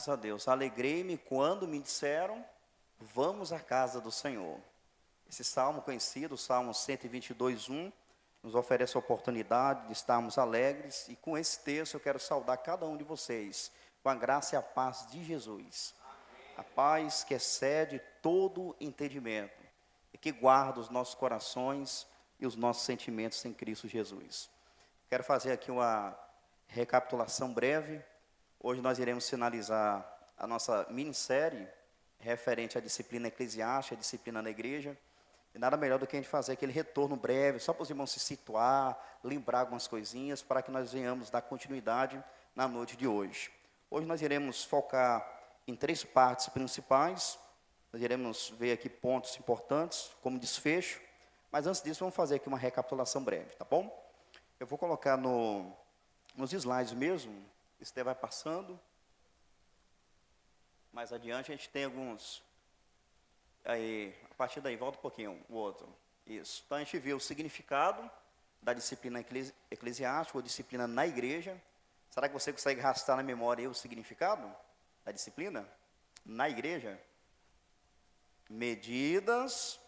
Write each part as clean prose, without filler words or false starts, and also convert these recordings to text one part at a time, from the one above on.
Graças a Deus. Alegrei-me quando me disseram, vamos à casa do Senhor. Esse salmo conhecido, o Salmo 122:1, nos oferece a oportunidade de estarmos alegres. E com esse texto eu quero saudar cada um de vocês, com a graça e a paz de Jesus. A paz que excede todo entendimento e que guarda os nossos corações e os nossos sentimentos em Cristo Jesus. Quero fazer aqui uma recapitulação breve. Hoje nós iremos finalizar a nossa minissérie referente à disciplina eclesiástica, a disciplina na igreja. E nada melhor do que a gente fazer aquele retorno breve, só para os irmãos se situar, lembrar algumas coisinhas, para que nós venhamos dar continuidade na noite de hoje. Hoje nós iremos focar em 3 partes principais. Nós iremos ver aqui pontos importantes, como desfecho. Mas antes disso, vamos fazer aqui uma recapitulação breve, tá bom? Eu vou colocar nos slides mesmo, isso daí vai passando. Mais adiante a gente tem alguns... Aí, a partir daí, volta um pouquinho, o outro. Isso. Então a gente viu o significado da disciplina eclesiástica, ou disciplina na igreja. Será que você consegue arrastar na memória aí o significado da disciplina na igreja? Medidas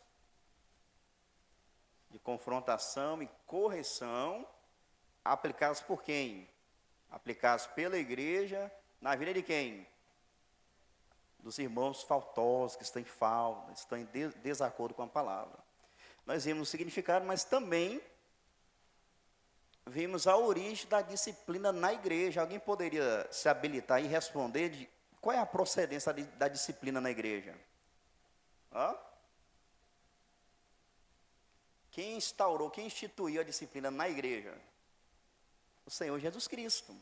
de confrontação e correção aplicadas por quem? Aplicadas pela igreja na vida de quem? Dos irmãos faltosos, que estão em falta, estão em desacordo com a palavra. Nós vimos o significado, mas também vimos a origem da disciplina na igreja. Alguém poderia se habilitar e responder de qual é a procedência da disciplina na igreja? Hã? Quem instaurou, quem instituiu a disciplina na igreja? O Senhor Jesus Cristo.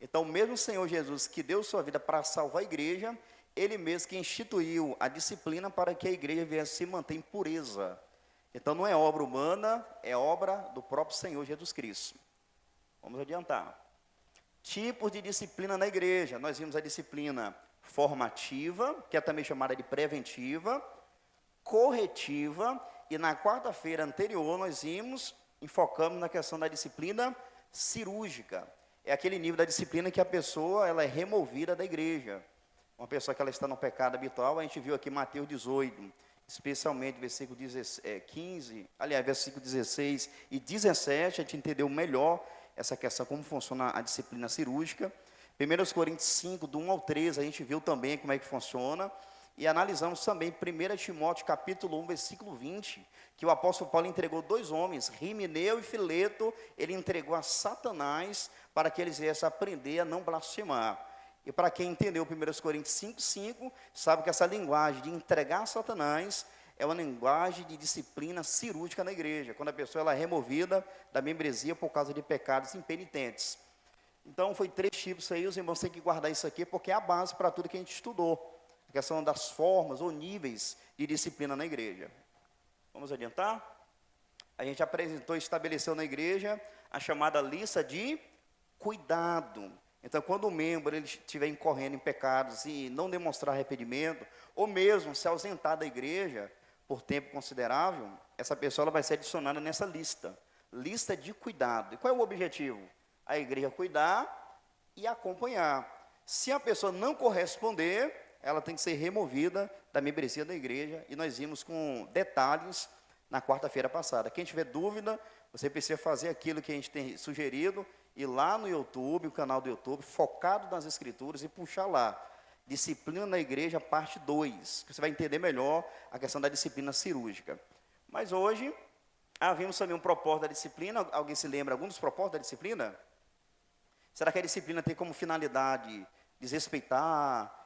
Então, o mesmo Senhor Jesus que deu sua vida para salvar a igreja, Ele mesmo que instituiu a disciplina para que a igreja viesse se manter em pureza. Então, não é obra humana, é obra do próprio Senhor Jesus Cristo. Vamos adiantar. Tipos de disciplina na igreja. Nós vimos a disciplina formativa, que é também chamada de preventiva, corretiva, e na quarta-feira anterior nós enfocamos na questão da disciplina cirúrgica. É aquele nível da disciplina que a pessoa ela é removida da igreja. Uma pessoa que ela está no pecado habitual, a gente viu aqui Mateus 18, especialmente versículo 15, aliás, versículo 16 e 17, a gente entendeu melhor essa questão, como funciona a disciplina cirúrgica. 1 Coríntios 5, do 1 ao 13, a gente viu também como é que funciona. E analisamos também 1 Timóteo capítulo 1, versículo 20, que o apóstolo Paulo entregou 2 homens, Rimeneu e Fileto, ele entregou a Satanás para que eles viessem aprender a não blasfemar. E para quem entendeu 1 Coríntios 5, 5, sabe que essa linguagem de entregar a Satanás é uma linguagem de disciplina cirúrgica na igreja, quando a pessoa ela é removida da membresia por causa de pecados impenitentes. Então, foi 3 tipos aí, os irmãos têm que guardar isso aqui, porque é a base para tudo que a gente estudou. A questão das formas ou níveis de disciplina na igreja. Vamos adiantar? A gente apresentou e estabeleceu na igreja a chamada lista de cuidado. Então, quando o membro ele estiver incorrendo em pecados e não demonstrar arrependimento, ou mesmo se ausentar da igreja por tempo considerável, essa pessoa ela vai ser adicionada nessa lista. Lista de cuidado. E qual é o objetivo? A igreja cuidar e acompanhar. Se a pessoa não corresponder, ela tem que ser removida da membresia da igreja, e nós vimos com detalhes na quarta-feira passada. Quem tiver dúvida, você precisa fazer aquilo que a gente tem sugerido, ir lá no YouTube, o canal do YouTube, focado nas Escrituras, e puxar lá, Disciplina na Igreja, parte 2, que você vai entender melhor a questão da disciplina cirúrgica. Mas hoje, vimos também um propósito da disciplina. Alguém se lembra algum dos propósitos da disciplina? Será que a disciplina tem como finalidade desrespeitar,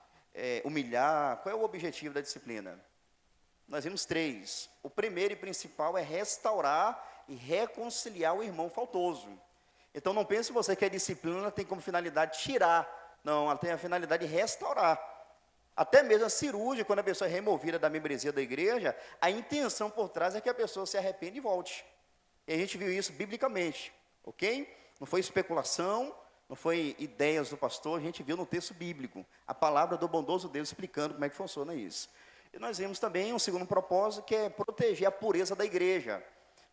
humilhar? Qual é o objetivo da disciplina? Nós vimos 3. O primeiro e principal é restaurar e reconciliar o irmão faltoso. Então não pense você que a disciplina tem como finalidade tirar. Não, ela tem a finalidade de restaurar. Até mesmo a cirúrgica, quando a pessoa é removida da membresia da igreja, a intenção por trás é que a pessoa se arrependa e volte. E a gente viu isso biblicamente, ok? Não foi especulação, não foi ideias do pastor, a gente viu no texto bíblico, a palavra do bondoso Deus explicando como é que funciona isso. E nós vimos também um segundo propósito, que é proteger a pureza da igreja.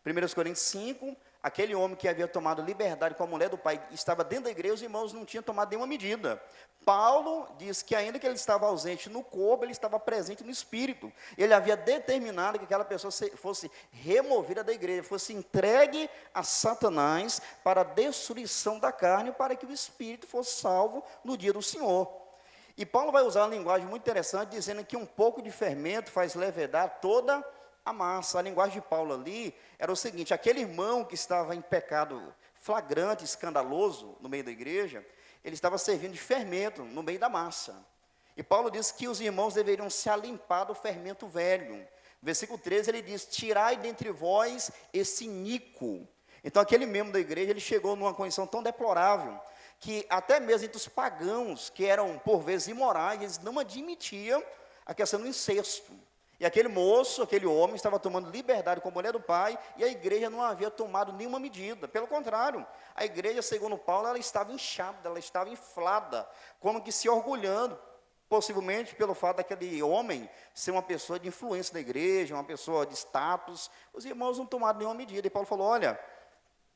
1 Coríntios 5, aquele homem que havia tomado liberdade com a mulher do pai, estava dentro da igreja, os irmãos não tinham tomado nenhuma medida. Paulo diz que ainda que ele estava ausente no corpo, ele estava presente no espírito. Ele havia determinado que aquela pessoa fosse removida da igreja, fosse entregue a Satanás para a destruição da carne, para que o espírito fosse salvo no dia do Senhor. E Paulo vai usar uma linguagem muito interessante, dizendo que um pouco de fermento faz levedar toda a massa. A linguagem de Paulo ali era o seguinte: aquele irmão que estava em pecado flagrante, escandaloso no meio da igreja, ele estava servindo de fermento no meio da massa. E Paulo diz que os irmãos deveriam se alimpar do fermento velho. Versículo 13 ele diz: tirai dentre vós esse iníquo. Então aquele membro da igreja, ele chegou numa condição tão deplorável, que até mesmo entre os pagãos, que eram por vezes imorais, eles não admitiam a questão do incesto. E aquele moço, aquele homem, estava tomando liberdade com a mulher do pai, e a igreja não havia tomado nenhuma medida. Pelo contrário, a igreja, segundo Paulo, ela estava inchada, ela estava inflada, como que se orgulhando, possivelmente pelo fato daquele homem ser uma pessoa de influência da igreja, uma pessoa de status. Os irmãos não tomaram nenhuma medida, e Paulo falou: olha,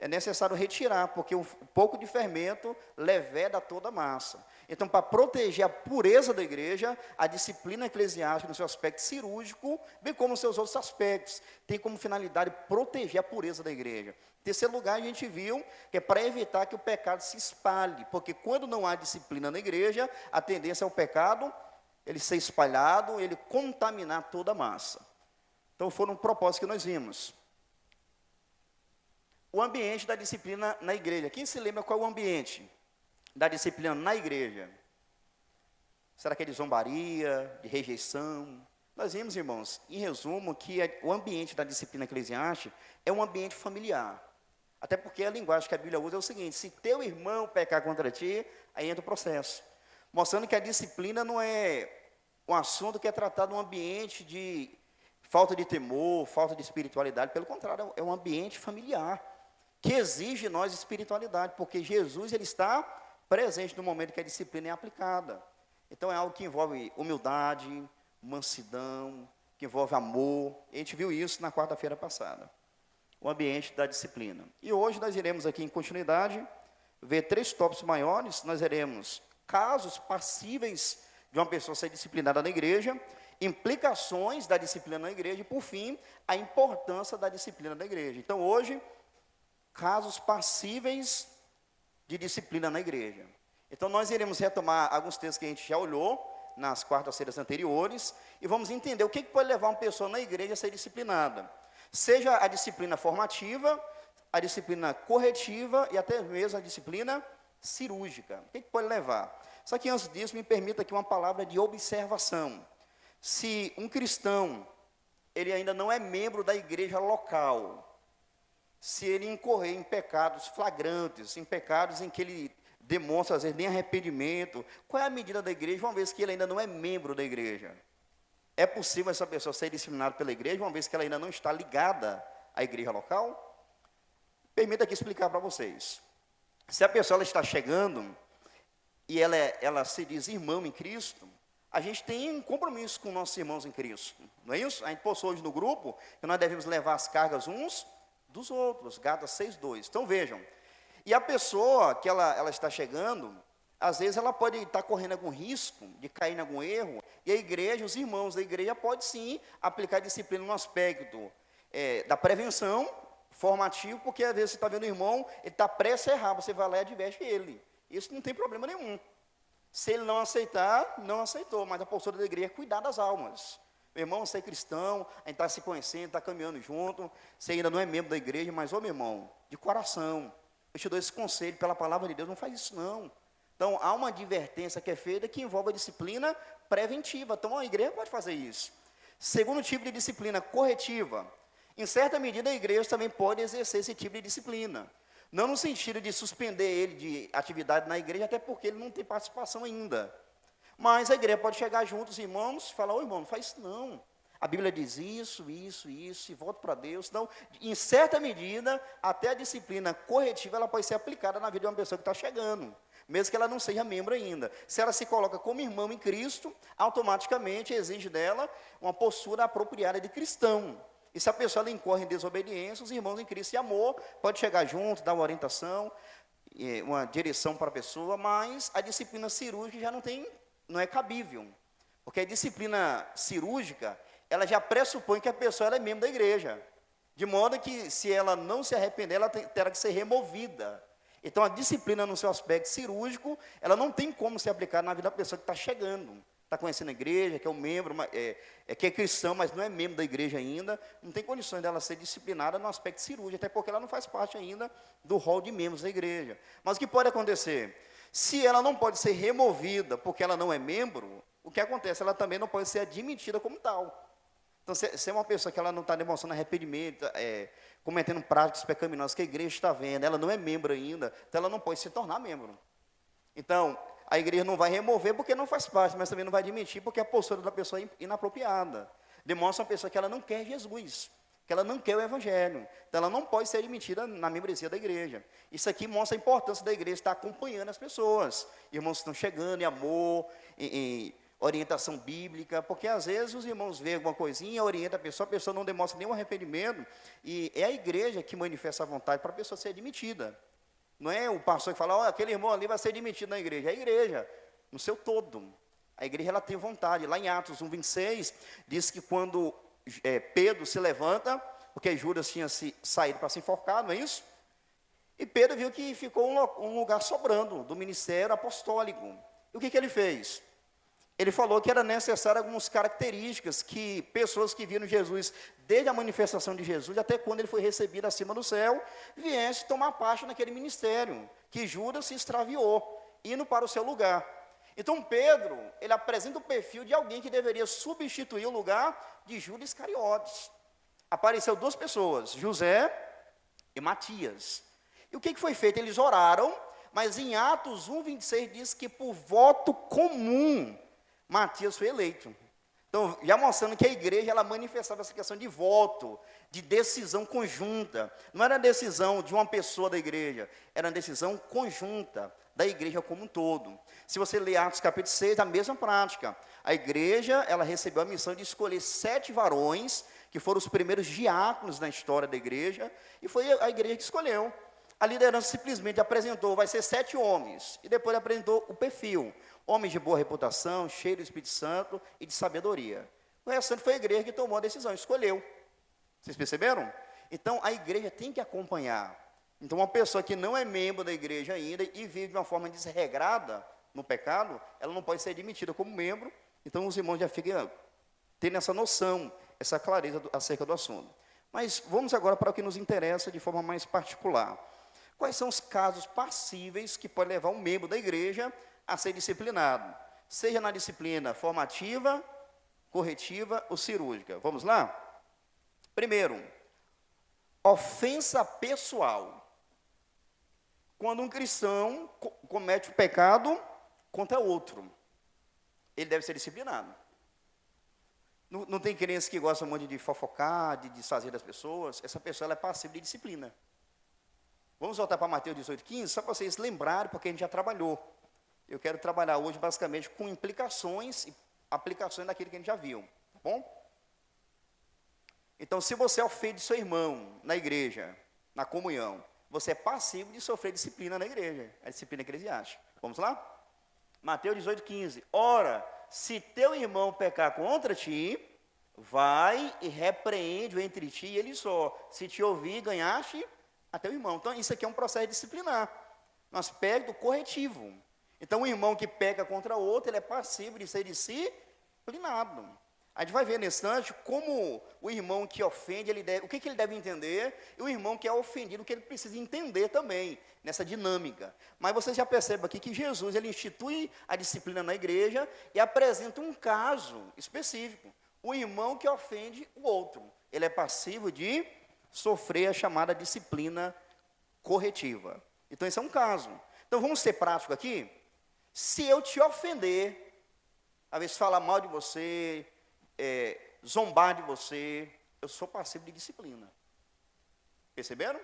é necessário retirar, porque um pouco de fermento leveda toda a massa. Então, para proteger a pureza da igreja, a disciplina eclesiástica, no seu aspecto cirúrgico, bem como nos seus outros aspectos, tem como finalidade proteger a pureza da igreja. Em terceiro lugar, a gente viu que é para evitar que o pecado se espalhe, porque quando não há disciplina na igreja, a tendência é o pecado, ele ser espalhado, ele contaminar toda a massa. Então, foram propósitos que nós vimos. O ambiente da disciplina na igreja. Quem se lembra qual é o ambiente da disciplina na igreja? Será que é de zombaria, de rejeição? Nós vimos, irmãos, em resumo, que o ambiente da disciplina eclesiástica é um ambiente familiar. Até porque a linguagem que a Bíblia usa é o seguinte: se teu irmão pecar contra ti, aí entra o processo. Mostrando que a disciplina não é um assunto que é tratado num ambiente de falta de temor, falta de espiritualidade. Pelo contrário, é um ambiente familiar, que exige de nós espiritualidade, porque Jesus, ele está presente no momento que a disciplina é aplicada. Então é algo que envolve humildade, mansidão, que envolve amor. A gente viu isso na quarta-feira passada, o ambiente da disciplina. E hoje nós iremos aqui em continuidade ver 3 tópicos maiores. Nós veremos casos passíveis de uma pessoa ser disciplinada na igreja, implicações da disciplina na igreja e, por fim, a importância da disciplina na igreja. Então hoje, casos passíveis de disciplina na igreja. Então nós iremos retomar alguns textos que a gente já olhou nas quartas-feiras anteriores, e vamos entender o que pode levar uma pessoa na igreja a ser disciplinada. Seja a disciplina formativa, a disciplina corretiva e até mesmo a disciplina cirúrgica. O que pode levar? Só que antes disso, me permita aqui uma palavra de observação. Se um cristão, ele ainda não é membro da igreja local, se ele incorrer em pecados flagrantes, em pecados em que ele demonstra, às vezes, nem arrependimento, qual é a medida da igreja, uma vez que ele ainda não é membro da igreja? É possível essa pessoa ser disciplinada pela igreja, uma vez que ela ainda não está ligada à igreja local? Permita aqui explicar para vocês. Se a pessoa ela está chegando, e ela se diz irmão em Cristo, a gente tem um compromisso com nossos irmãos em Cristo, não é isso? A gente postou hoje no grupo que nós devemos levar as cargas uns dos outros, Gálatas 6:2. Então vejam, e a pessoa que ela está chegando, às vezes ela pode estar correndo algum risco de cair em algum erro, e a igreja, os irmãos da igreja pode sim aplicar disciplina no aspecto da prevenção, formativo, porque às vezes você está vendo o irmão, ele está prestes a errar, você vai lá e adverte ele. Isso não tem problema nenhum. Se ele não aceitar, não aceitou, mas a postura da igreja é cuidar das almas. Meu irmão, você é cristão, a gente está se conhecendo, está caminhando junto, você ainda não é membro da igreja, mas, ô meu irmão, de coração, eu te dou esse conselho pela palavra de Deus, não faz isso não. Então, há uma advertência que é feita que envolve a disciplina preventiva. Então, a igreja pode fazer isso. Segundo tipo de disciplina, corretiva. Em certa medida, a igreja também pode exercer esse tipo de disciplina. Não no sentido de suspender ele de atividade na igreja, até porque ele não tem participação ainda. Mas a igreja pode chegar junto, os irmãos, e falar: ô irmão, não faz isso não. A Bíblia diz isso, e volta para Deus. Então, em certa medida, até a disciplina corretiva, ela pode ser aplicada na vida de uma pessoa que está chegando, mesmo que ela não seja membro ainda. Se ela se coloca como irmão em Cristo, automaticamente exige dela uma postura apropriada de cristão. E se a pessoa ela incorre em desobediência, os irmãos em Cristo e amor pode chegar junto, dar uma orientação, uma direção para a pessoa, mas a disciplina cirúrgica já não é cabível. Porque a disciplina cirúrgica, ela já pressupõe que a pessoa ela é membro da igreja. De modo que, se ela não se arrepender, ela terá que ser removida. Então, a disciplina no seu aspecto cirúrgico, ela não tem como ser aplicada na vida da pessoa que está chegando. Está conhecendo a igreja, que é um membro, que é cristão, mas não é membro da igreja ainda. Não tem condições dela ser disciplinada no aspecto cirúrgico, até porque ela não faz parte ainda do rol de membros da igreja. Mas o que pode acontecer? Se ela não pode ser removida porque ela não é membro, o que acontece? Ela também não pode ser admitida como tal. Então, se é uma pessoa que ela não está demonstrando arrependimento, cometendo práticas pecaminosas que a igreja está vendo, ela não é membro ainda, então ela não pode se tornar membro. Então, a igreja não vai remover porque não faz parte, mas também não vai admitir porque a postura da pessoa é inapropriada. Demonstra uma pessoa que ela não quer Jesus, que ela não quer o Evangelho. Então, ela não pode ser admitida na membresia da igreja. Isso aqui mostra a importância da igreja estar acompanhando as pessoas. Irmãos que estão chegando em amor, em orientação bíblica, porque às vezes os irmãos veem alguma coisinha, orienta a pessoa não demonstra nenhum arrependimento, e é a igreja que manifesta a vontade para a pessoa ser admitida. Não é o pastor que fala, olha, aquele irmão ali vai ser admitido na igreja. É a igreja, no seu todo. A igreja ela tem vontade. Lá em Atos 1:26, diz que quando Pedro se levanta, porque Judas tinha saído para se enforcar, não é isso? E Pedro viu que ficou um lugar sobrando do ministério apostólico. E o que ele fez? Ele falou que era necessário algumas características que pessoas que viram Jesus desde a manifestação de Jesus até quando ele foi recebido acima do céu, viessem tomar parte naquele ministério, que Judas se extraviou, indo para o seu lugar. Então Pedro, ele apresenta o perfil de alguém que deveria substituir o lugar de Judas Iscariotes. Apareceu duas pessoas, José e Matias. E o que foi feito? Eles oraram, mas em Atos 1:26 diz que por voto comum, Matias foi eleito. Então, já mostrando que a igreja, ela manifestava essa questão de voto, de decisão conjunta. Não era decisão de uma pessoa da igreja, era decisão conjunta da igreja como um todo. Se você ler Atos capítulo 6, a mesma prática. A igreja, ela recebeu a missão de escolher 7 varões, que foram os primeiros diáconos na história da igreja, e foi a igreja que escolheu. A liderança simplesmente apresentou, vai ser 7 homens, e depois apresentou o perfil. Homens de boa reputação, cheios do Espírito Santo e de sabedoria. O restante foi a igreja que tomou a decisão, escolheu. Vocês perceberam? Então, a igreja tem que acompanhar. Então, uma pessoa que não é membro da igreja ainda e vive de uma forma desregrada no pecado, ela não pode ser admitida como membro. Então, os irmãos já ficam tendo essa noção, essa clareza acerca do assunto. Mas vamos agora para o que nos interessa de forma mais particular. Quais são os casos passíveis que podem levar um membro da igreja a ser disciplinado, seja na disciplina formativa, corretiva ou cirúrgica? Vamos lá? Primeiro, ofensa pessoal. Quando um cristão comete o pecado contra outro, ele deve ser disciplinado. Não tem crentes que gostam muito de fofocar, de desfazer das pessoas. Essa pessoa ela é passível de disciplina. Vamos voltar para Mateus 18:15, só para vocês lembrarem, porque a gente já trabalhou. Eu quero trabalhar hoje basicamente com implicações e aplicações daquilo que a gente já viu, tá bom? Então, se você ofende seu irmão na igreja, na comunhão, você é passivo de sofrer disciplina na igreja, a disciplina eclesiástica. Vamos lá? Mateus 18:15. Ora, se teu irmão pecar contra ti, vai e repreende-o entre ti e ele só. Se te ouvir, ganhaste a teu irmão. Então, isso aqui é um processo disciplinar, no aspecto corretivo. Então, o irmão que peca contra o outro, ele é passível de ser disciplinado. A gente vai ver nesse instante como o irmão que ofende, o que ele deve entender, e o irmão que é ofendido, o que ele precisa entender também, nessa dinâmica. Mas vocês já percebem aqui que Jesus, ele institui a disciplina na igreja e apresenta um caso específico. O irmão que ofende o outro, ele é passivo de sofrer a chamada disciplina corretiva. Então, esse é um caso. Então, vamos ser práticos aqui? Se eu te ofender, às vezes falar mal de você, zombar de você, eu sou passivo de disciplina. Perceberam?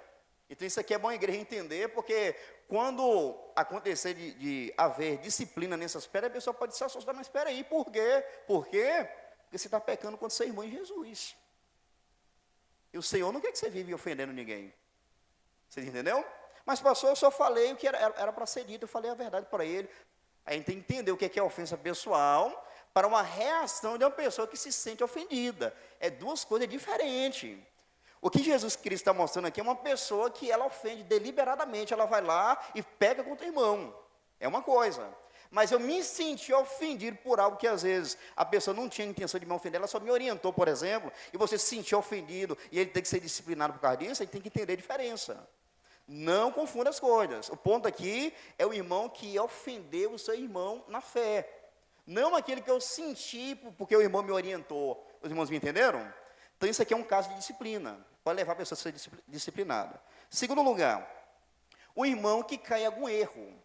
Então isso aqui é bom a igreja entender, porque quando acontecer de haver disciplina nessa esfera, a pessoa pode se assustar, mas espera aí, por quê? Por quê? Porque você está pecando contra seu irmão em Jesus. E o Senhor não quer que você vive ofendendo ninguém. Você entendeu? Mas, pastor, eu só falei o que era para ser dito, eu falei a verdade para ele. Aí a gente tem que entender o que é ofensa pessoal para uma reação de uma pessoa que se sente ofendida. É duas coisas diferentes. O que Jesus Cristo está mostrando aqui é uma pessoa que ela ofende deliberadamente, ela vai lá e pega contra o irmão. É uma coisa. Mas eu me senti ofendido por algo que às vezes a pessoa não tinha intenção de me ofender, ela só me orientou, por exemplo, e você se sentiu ofendido e ele tem que ser disciplinado por causa disso, ele tem que entender a diferença. Não confunda as coisas. O ponto aqui é o irmão que ofendeu o seu irmão na fé. Não aquele que eu senti porque o irmão me orientou. Os irmãos me entenderam? Então isso aqui é um caso de disciplina. Pode levar a pessoa a ser disciplinada. Segundo lugar, o irmão que cai em algum erro.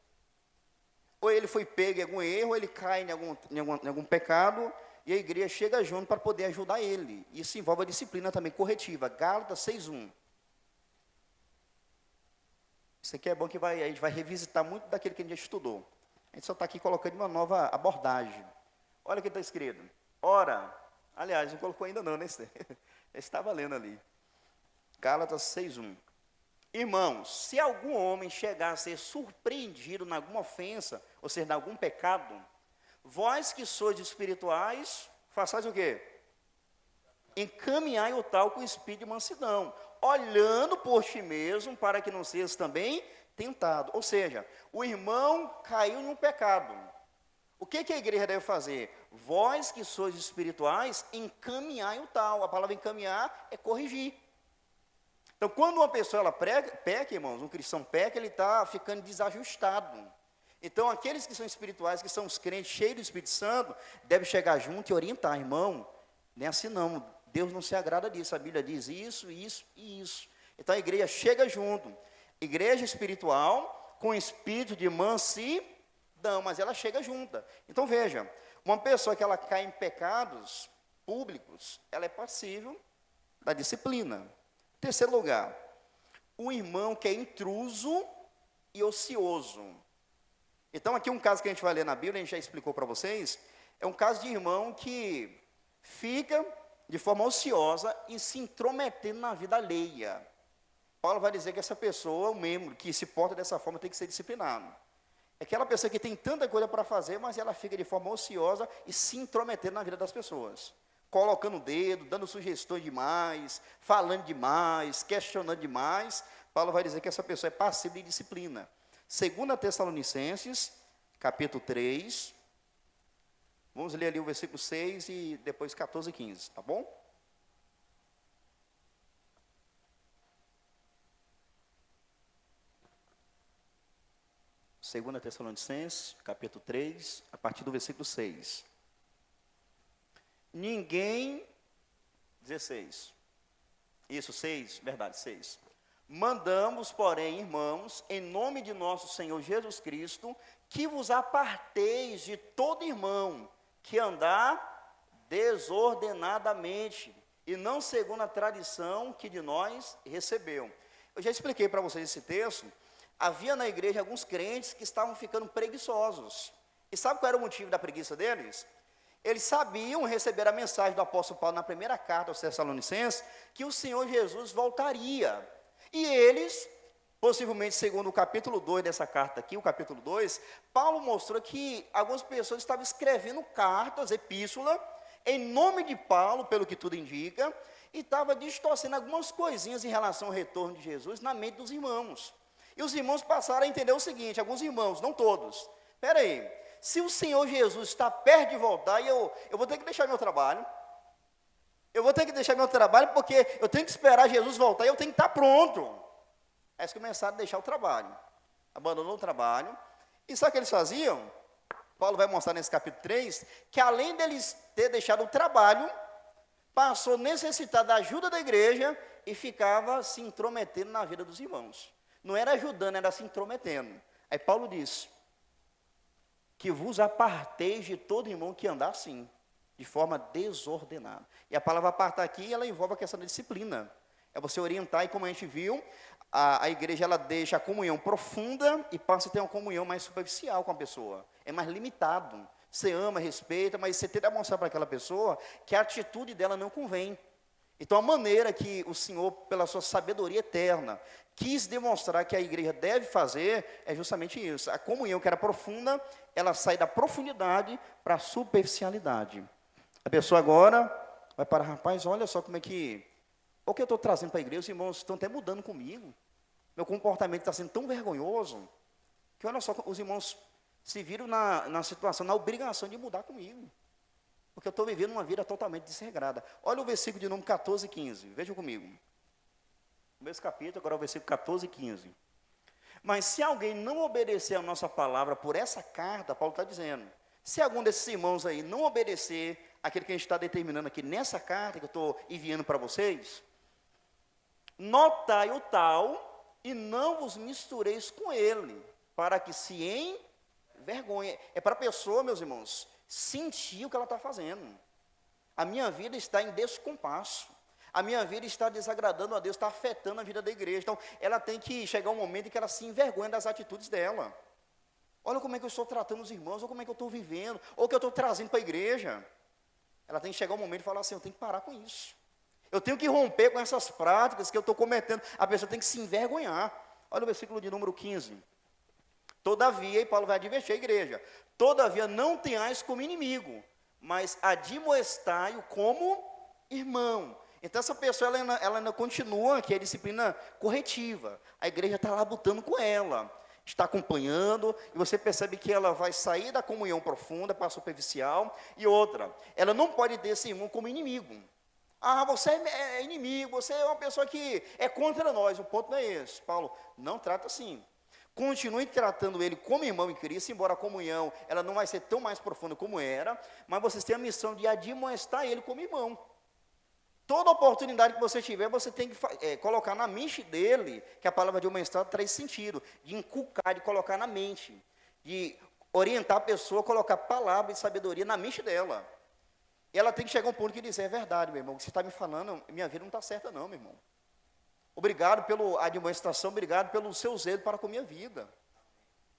Ou ele foi pego em algum erro, ou ele cai em algum pecado, e a igreja chega junto para poder ajudar ele. Isso envolve a disciplina também corretiva. Gálatas 6:1. Isso aqui é bom que a gente vai revisitar muito daquilo que a gente já estudou. A gente só está aqui colocando uma nova abordagem. Olha o que está escrito. Ora, aliás, não colocou ainda não, né? Está valendo ali. Gálatas 6:1. Irmãos, se algum homem chegar a ser surpreendido em alguma ofensa, ou seja, em algum pecado, vós que sois espirituais, façais o quê? Encaminhai o tal com espírito de mansidão, olhando por ti mesmo, para que não sejas também tentado. Ou seja, o irmão caiu em um pecado. O que a igreja deve fazer? Vós que sois espirituais, encaminhai o tal. A palavra encaminhar é corrigir. Então, quando uma pessoa ela peca, irmãos, um cristão peca, ele está ficando desajustado. Então, aqueles que são espirituais, que são os crentes cheios do Espírito Santo, devem chegar junto e orientar, irmão, nem assim não, Deus não se agrada disso, a Bíblia diz isso, isso e isso. Então, a igreja chega junto, igreja espiritual, com espírito de mansidão, mas ela chega junta. Então, veja, uma pessoa que ela cai em pecados públicos, ela é passível da disciplina. Terceiro lugar, o irmão que é intruso e ocioso. Então, aqui um caso que a gente vai ler na Bíblia, a gente já explicou para vocês, é um caso de irmão que fica de forma ociosa e se intrometendo na vida alheia. Paulo vai dizer que essa pessoa, um membro que se porta dessa forma, tem que ser disciplinado. É aquela pessoa que tem tanta coisa para fazer, mas ela fica de forma ociosa e se intrometendo na vida das pessoas. Colocando o dedo, dando sugestões demais, falando demais, questionando demais. Paulo vai dizer que essa pessoa é passível de disciplina. 2 Tessalonicenses, capítulo 3. Vamos ler ali o versículo 6 e depois 14 e 15, tá bom? Segunda Tessalonicenses, capítulo 3, a partir do versículo 6. Ninguém, 16, isso, 6, verdade, 6. Mandamos, porém, irmãos, em nome de nosso Senhor Jesus Cristo, que vos aparteis de todo irmão que andar desordenadamente, e não segundo a tradição que de nós recebeu. Eu já expliquei para vocês esse texto. Havia na igreja alguns crentes que estavam ficando preguiçosos. E sabe qual era o motivo da preguiça deles? Eles sabiam receber a mensagem do apóstolo Paulo na primeira carta aos Tessalonicenses, que o Senhor Jesus voltaria. E eles, possivelmente segundo o capítulo 2 dessa carta aqui, o capítulo 2, Paulo mostrou que algumas pessoas estavam escrevendo cartas, epístola, em nome de Paulo, pelo que tudo indica, e estava distorcendo algumas coisinhas em relação ao retorno de Jesus na mente dos irmãos. E os irmãos passaram a entender o seguinte, alguns irmãos, não todos, espera aí, se o Senhor Jesus está perto de voltar, eu vou ter que deixar meu trabalho. Eu vou ter que deixar meu trabalho porque eu tenho que esperar Jesus voltar e eu tenho que estar pronto. Aí eles começaram a deixar o trabalho. Abandonou o trabalho. E sabe o que eles faziam? Paulo vai mostrar nesse capítulo 3, que além deles ter deixado o trabalho, passou a necessitar da ajuda da igreja e ficava se intrometendo na vida dos irmãos. Não era ajudando, era se intrometendo. Aí Paulo disse, que vos aparteis de todo irmão que andar assim, de forma desordenada. E a palavra apartar aqui, ela envolve a questão da disciplina. É você orientar, e como a gente viu, a igreja ela deixa a comunhão profunda e passa a ter uma comunhão mais superficial com a pessoa. É mais limitado. Você ama, respeita, mas você tenta mostrar para aquela pessoa que a atitude dela não convém. Então, a maneira que o Senhor, pela sua sabedoria eterna, quis demonstrar que a igreja deve fazer é justamente isso. A comunhão que era profunda, ela sai da profundidade para a superficialidade. A pessoa agora vai para, rapaz, olha só como é que... O que eu estou trazendo para a igreja, os irmãos estão até mudando comigo. Meu comportamento está sendo tão vergonhoso, que olha só, os irmãos se viram na situação, na obrigação de mudar comigo. Porque eu estou vivendo uma vida totalmente desregrada. Olha o versículo de número 14 e 15, vejam comigo. No mesmo capítulo, agora o versículo 14 e 15. Mas se alguém não obedecer a nossa palavra por essa carta, Paulo está dizendo, se algum desses irmãos aí não obedecer aquilo que a gente está determinando aqui nessa carta que eu estou enviando para vocês, notai o tal e não vos mistureis com ele, para que se envergonhe. É para a pessoa, meus irmãos, sentir o que ela está fazendo. A minha vida está em descompasso. A minha vida está desagradando a Deus, está afetando a vida da igreja. Então, ela tem que chegar um momento em que ela se envergonha das atitudes dela. Olha como é que eu estou tratando os irmãos, ou como é que eu estou vivendo, ou o que eu estou trazendo para a igreja. Ela tem que chegar um momento e falar assim, eu tenho que parar com isso. Eu tenho que romper com essas práticas que eu estou cometendo. A pessoa tem que se envergonhar. Olha o versículo de número 15. Todavia, e Paulo vai advertir a igreja, todavia não tenhais como inimigo, mas admoestai-o como irmão. Então essa pessoa, ela ainda continua, que é a disciplina corretiva. A igreja está lá lutando com ela, está acompanhando, e você percebe que ela vai sair da comunhão profunda para a superficial. E outra, ela não pode ter esse irmão como inimigo. Ah, você é inimigo, você é uma pessoa que é contra nós. O ponto não é esse. Paulo, não trata assim. Continue tratando ele como irmão em Cristo, embora a comunhão ela não vai ser tão mais profunda como era, mas vocês têm a missão de admoestar ele como irmão. Toda oportunidade que você tiver, você tem que colocar na mente dele, que a palavra de admoestar traz sentido, de inculcar, de colocar na mente, de orientar a pessoa, colocar palavra de sabedoria na mente dela. E ela tem que chegar a um ponto que dizer, é verdade, meu irmão, o que você está me falando, minha vida não está certa não, meu irmão. Obrigado pela admoestação, obrigado pelo seu zelo para com a minha vida.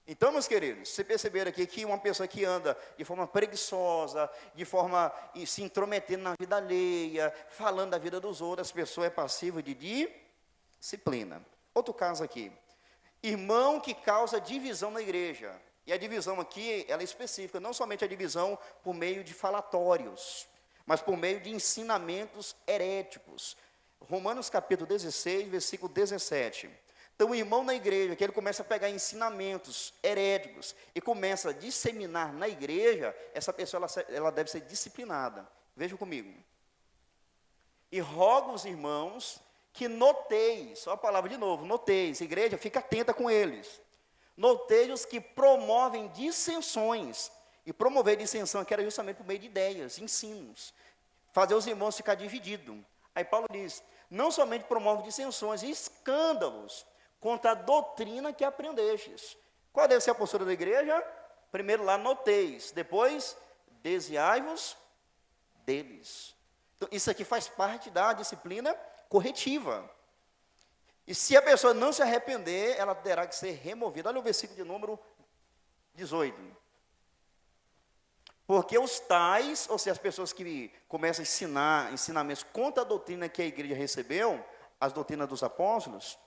Então, meus queridos, vocês perceberam aqui que uma pessoa que anda de forma preguiçosa, de forma se intrometendo na vida alheia, falando da vida dos outros, a pessoa é passiva de disciplina. Outro caso aqui, irmão que causa divisão na igreja. E a divisão aqui, ela é específica, não somente a divisão por meio de falatórios, mas por meio de ensinamentos heréticos. Romanos capítulo 16, versículo 17. Então, o irmão na igreja, que ele começa a pegar ensinamentos heréticos e começa a disseminar na igreja, essa pessoa ela deve ser disciplinada. Vejam comigo. E rogo aos irmãos que noteis, só a palavra de novo, noteis, igreja, fica atenta com eles. Noteis os que promovem dissensões. E promover dissensão aqui era justamente por meio de ideias, ensinos. Fazer os irmãos ficar divididos. Aí Paulo diz, não somente promove dissensões e escândalos contra a doutrina que aprendestes. Qual deve ser a postura da igreja? Primeiro lá, noteis. Depois, desviai-vos deles. Então, isso aqui faz parte da disciplina corretiva. E se a pessoa não se arrepender, ela terá que ser removida. Olha o versículo de número 18. Porque os tais, ou seja, as pessoas que começam a ensinar ensinamentos contra a doutrina que a igreja recebeu, as doutrinas dos apóstolos,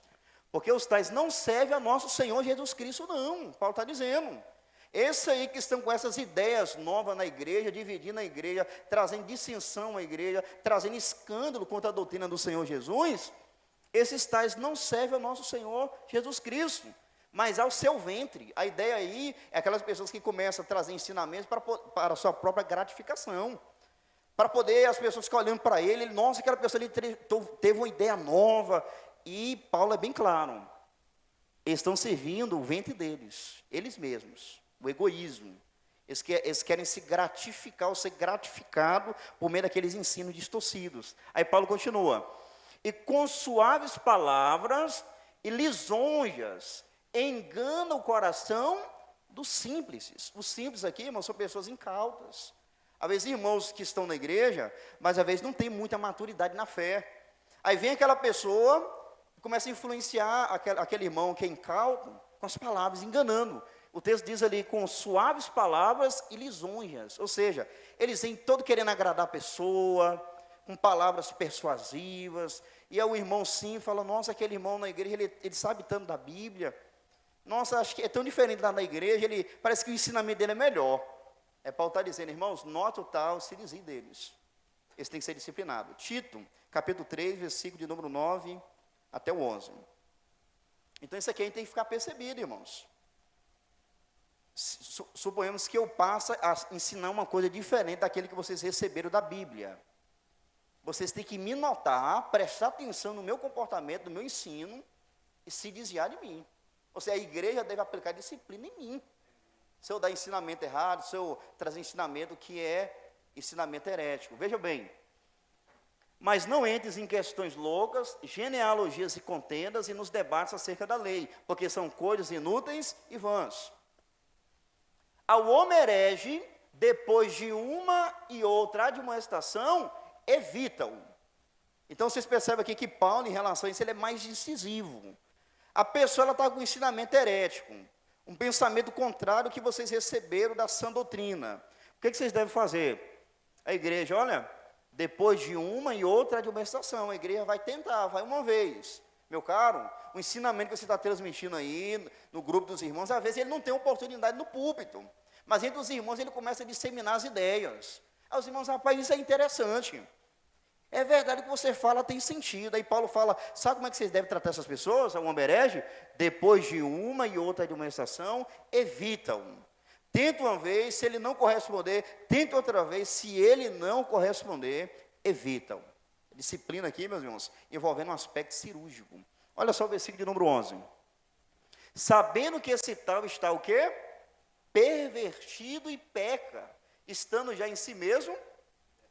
porque os tais não servem a nosso Senhor Jesus Cristo, não. Paulo está dizendo. Esses aí que estão com essas ideias novas na igreja, dividindo a igreja, trazendo dissensão à igreja, trazendo escândalo contra a doutrina do Senhor Jesus, esses tais não servem ao nosso Senhor Jesus Cristo, mas ao seu ventre. A ideia aí é aquelas pessoas que começam a trazer ensinamentos para a sua própria gratificação. Para poder as pessoas ficarem olhando para ele, nossa, aquela pessoa ali teve uma ideia nova. E Paulo é bem claro, eles estão servindo o ventre deles, eles mesmos, o egoísmo. Eles querem se gratificar ou ser gratificado por meio daqueles ensinos distorcidos. Aí Paulo continua, e com suaves palavras e lisonjas, engana o coração dos simples. Os simples aqui, irmãos, são pessoas incautas. Às vezes irmãos que estão na igreja, mas às vezes não tem muita maturidade na fé. Aí vem aquela pessoa e começa a influenciar aquele irmão que é incauto com as palavras, enganando. O texto diz ali, com suaves palavras e lisonjas. Ou seja, eles vêm todo querendo agradar a pessoa, com palavras persuasivas, e aí o irmão sim fala, nossa, aquele irmão na igreja, ele sabe tanto da Bíblia, nossa, acho que é tão diferente lá na igreja, parece que o ensinamento dele é melhor. Paulo está dizendo, irmãos, nota o tal, se desvie deles. Esse tem que ser disciplinado. Tito, capítulo 3, versículo de número 9 até o 11. Então isso aqui a gente tem que ficar percebido, irmãos. Suponhamos que eu passe a ensinar uma coisa diferente daquele que vocês receberam da Bíblia. Vocês têm que me notar, prestar atenção no meu comportamento, no meu ensino, e se desviar de mim. Ou seja, a igreja deve aplicar disciplina em mim. Se eu dar ensinamento errado, se eu trazer ensinamento que é ensinamento herético. Veja bem, mas não entres em questões loucas, genealogias e contendas e nos debates acerca da lei, porque são coisas inúteis e vãs. Ao homem herege, depois de uma e outra admoestação, evita-o. Então vocês percebem aqui que Paulo, em relação a isso, ele é mais incisivo. A pessoa está com um ensinamento herético, um pensamento contrário que vocês receberam da sã doutrina. O que vocês devem fazer? A igreja, olha, depois de uma e outra admoestação, a igreja vai tentar, vai uma vez. Meu caro, o ensinamento que você está transmitindo aí, no grupo dos irmãos, às vezes ele não tem oportunidade no púlpito, mas entre os irmãos ele começa a disseminar as ideias. Aí os irmãos, rapaz, isso é interessante. É verdade que você fala, tem sentido. Aí Paulo fala, sabe como é que vocês devem tratar essas pessoas, o homem herege? Depois de uma e outra admoestação, evita-o. Tenta uma vez, se ele não corresponder, tenta outra vez, se ele não corresponder, evita-o. Disciplina aqui, meus irmãos, envolvendo um aspecto cirúrgico. Olha só o versículo de número 11. Sabendo que esse tal está o quê? Pervertido e peca, estando já em si mesmo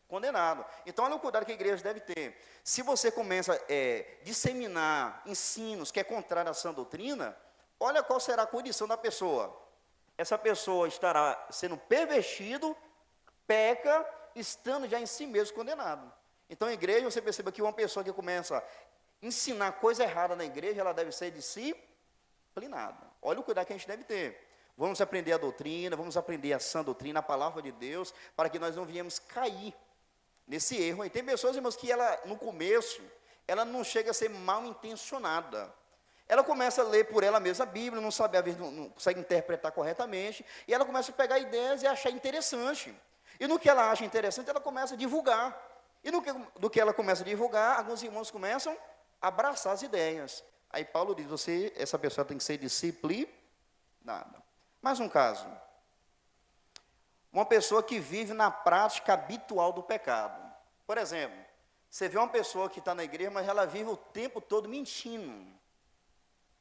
condenado. Então, olha o cuidado que a igreja deve ter. Se você começa a disseminar ensinos que é contrário à sã doutrina, olha qual será a condição da pessoa. Essa pessoa estará sendo pervertido, peca, estando já em si mesmo condenado. Então, a igreja, você percebe que uma pessoa que começa a ensinar coisa errada na igreja, ela deve ser disciplinada. Olha o cuidado que a gente deve ter. Vamos aprender a doutrina, vamos aprender a sã doutrina, a palavra de Deus, para que nós não venhamos cair nesse erro aí. Tem pessoas, irmãos, que ela, no começo, ela não chega a ser mal intencionada. Ela começa a ler por ela mesma a Bíblia, não sabe, às vezes, não consegue interpretar corretamente, e ela começa a pegar ideias e achar interessante. E no que ela acha interessante, ela começa a divulgar. E do que ela começa a divulgar, alguns irmãos começam a abraçar as ideias. Aí Paulo diz, essa pessoa tem que ser disciplinada. Mais um caso. Uma pessoa que vive na prática habitual do pecado. Por exemplo, você vê uma pessoa que está na igreja, mas ela vive o tempo todo mentindo.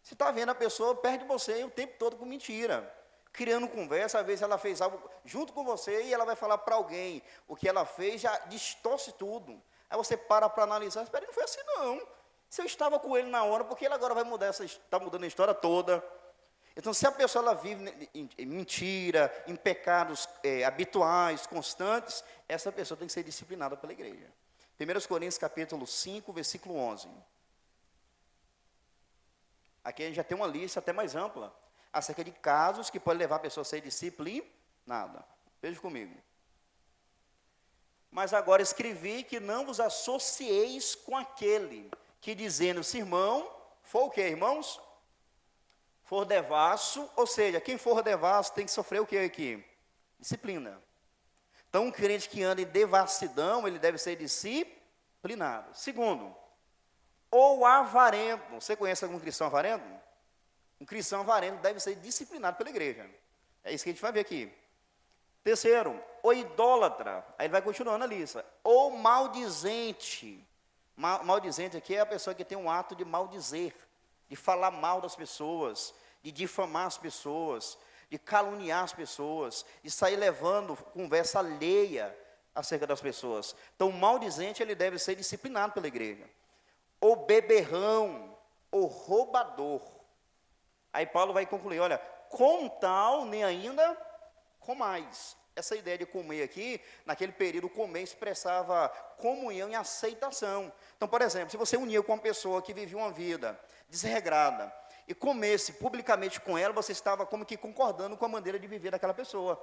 Você está vendo a pessoa perto de você o tempo todo com mentira. Criando conversa, às vezes ela fez algo junto com você e ela vai falar para alguém. O que ela fez já distorce tudo. Aí você para analisar, espera, não foi assim não. Se eu estava com ele na hora, porque ele agora vai mudar está mudando a história toda. Então, se a pessoa ela vive em mentira, em pecados habituais, constantes, essa pessoa tem que ser disciplinada pela igreja. 1 Coríntios capítulo 5, versículo 11. Aqui a gente já tem uma lista até mais ampla, acerca de casos que podem levar a pessoa a ser disciplinada. Veja comigo. Mas agora escrevi que não vos associeis com aquele que dizendo-se irmão, for o quê, irmãos? For devasso, ou seja, quem for devasso tem que sofrer o que aqui? Disciplina. Então, um crente que anda em devassidão, ele deve ser disciplinado. Segundo, ou avarento. Você conhece algum cristão avarento? Um cristão avarento deve ser disciplinado pela igreja. É isso que a gente vai ver aqui. Terceiro, ou idólatra. Aí ele vai continuando a lista. Ou maldizente. Maldizente aqui é a pessoa que tem um ato de maldizer, de falar mal das pessoas, de difamar as pessoas, de caluniar as pessoas, de sair levando conversa alheia acerca das pessoas. Então, o maldizente, ele deve ser disciplinado pela igreja. Ou beberrão, ou roubador. Aí Paulo vai concluir, olha, com tal, nem ainda com mais. Essa ideia de comer aqui, naquele período, comer expressava comunhão e aceitação. Então, por exemplo, se você unia com uma pessoa que vivia uma vida desregrada e comesse publicamente com ela, você estava como que concordando com a maneira de viver daquela pessoa.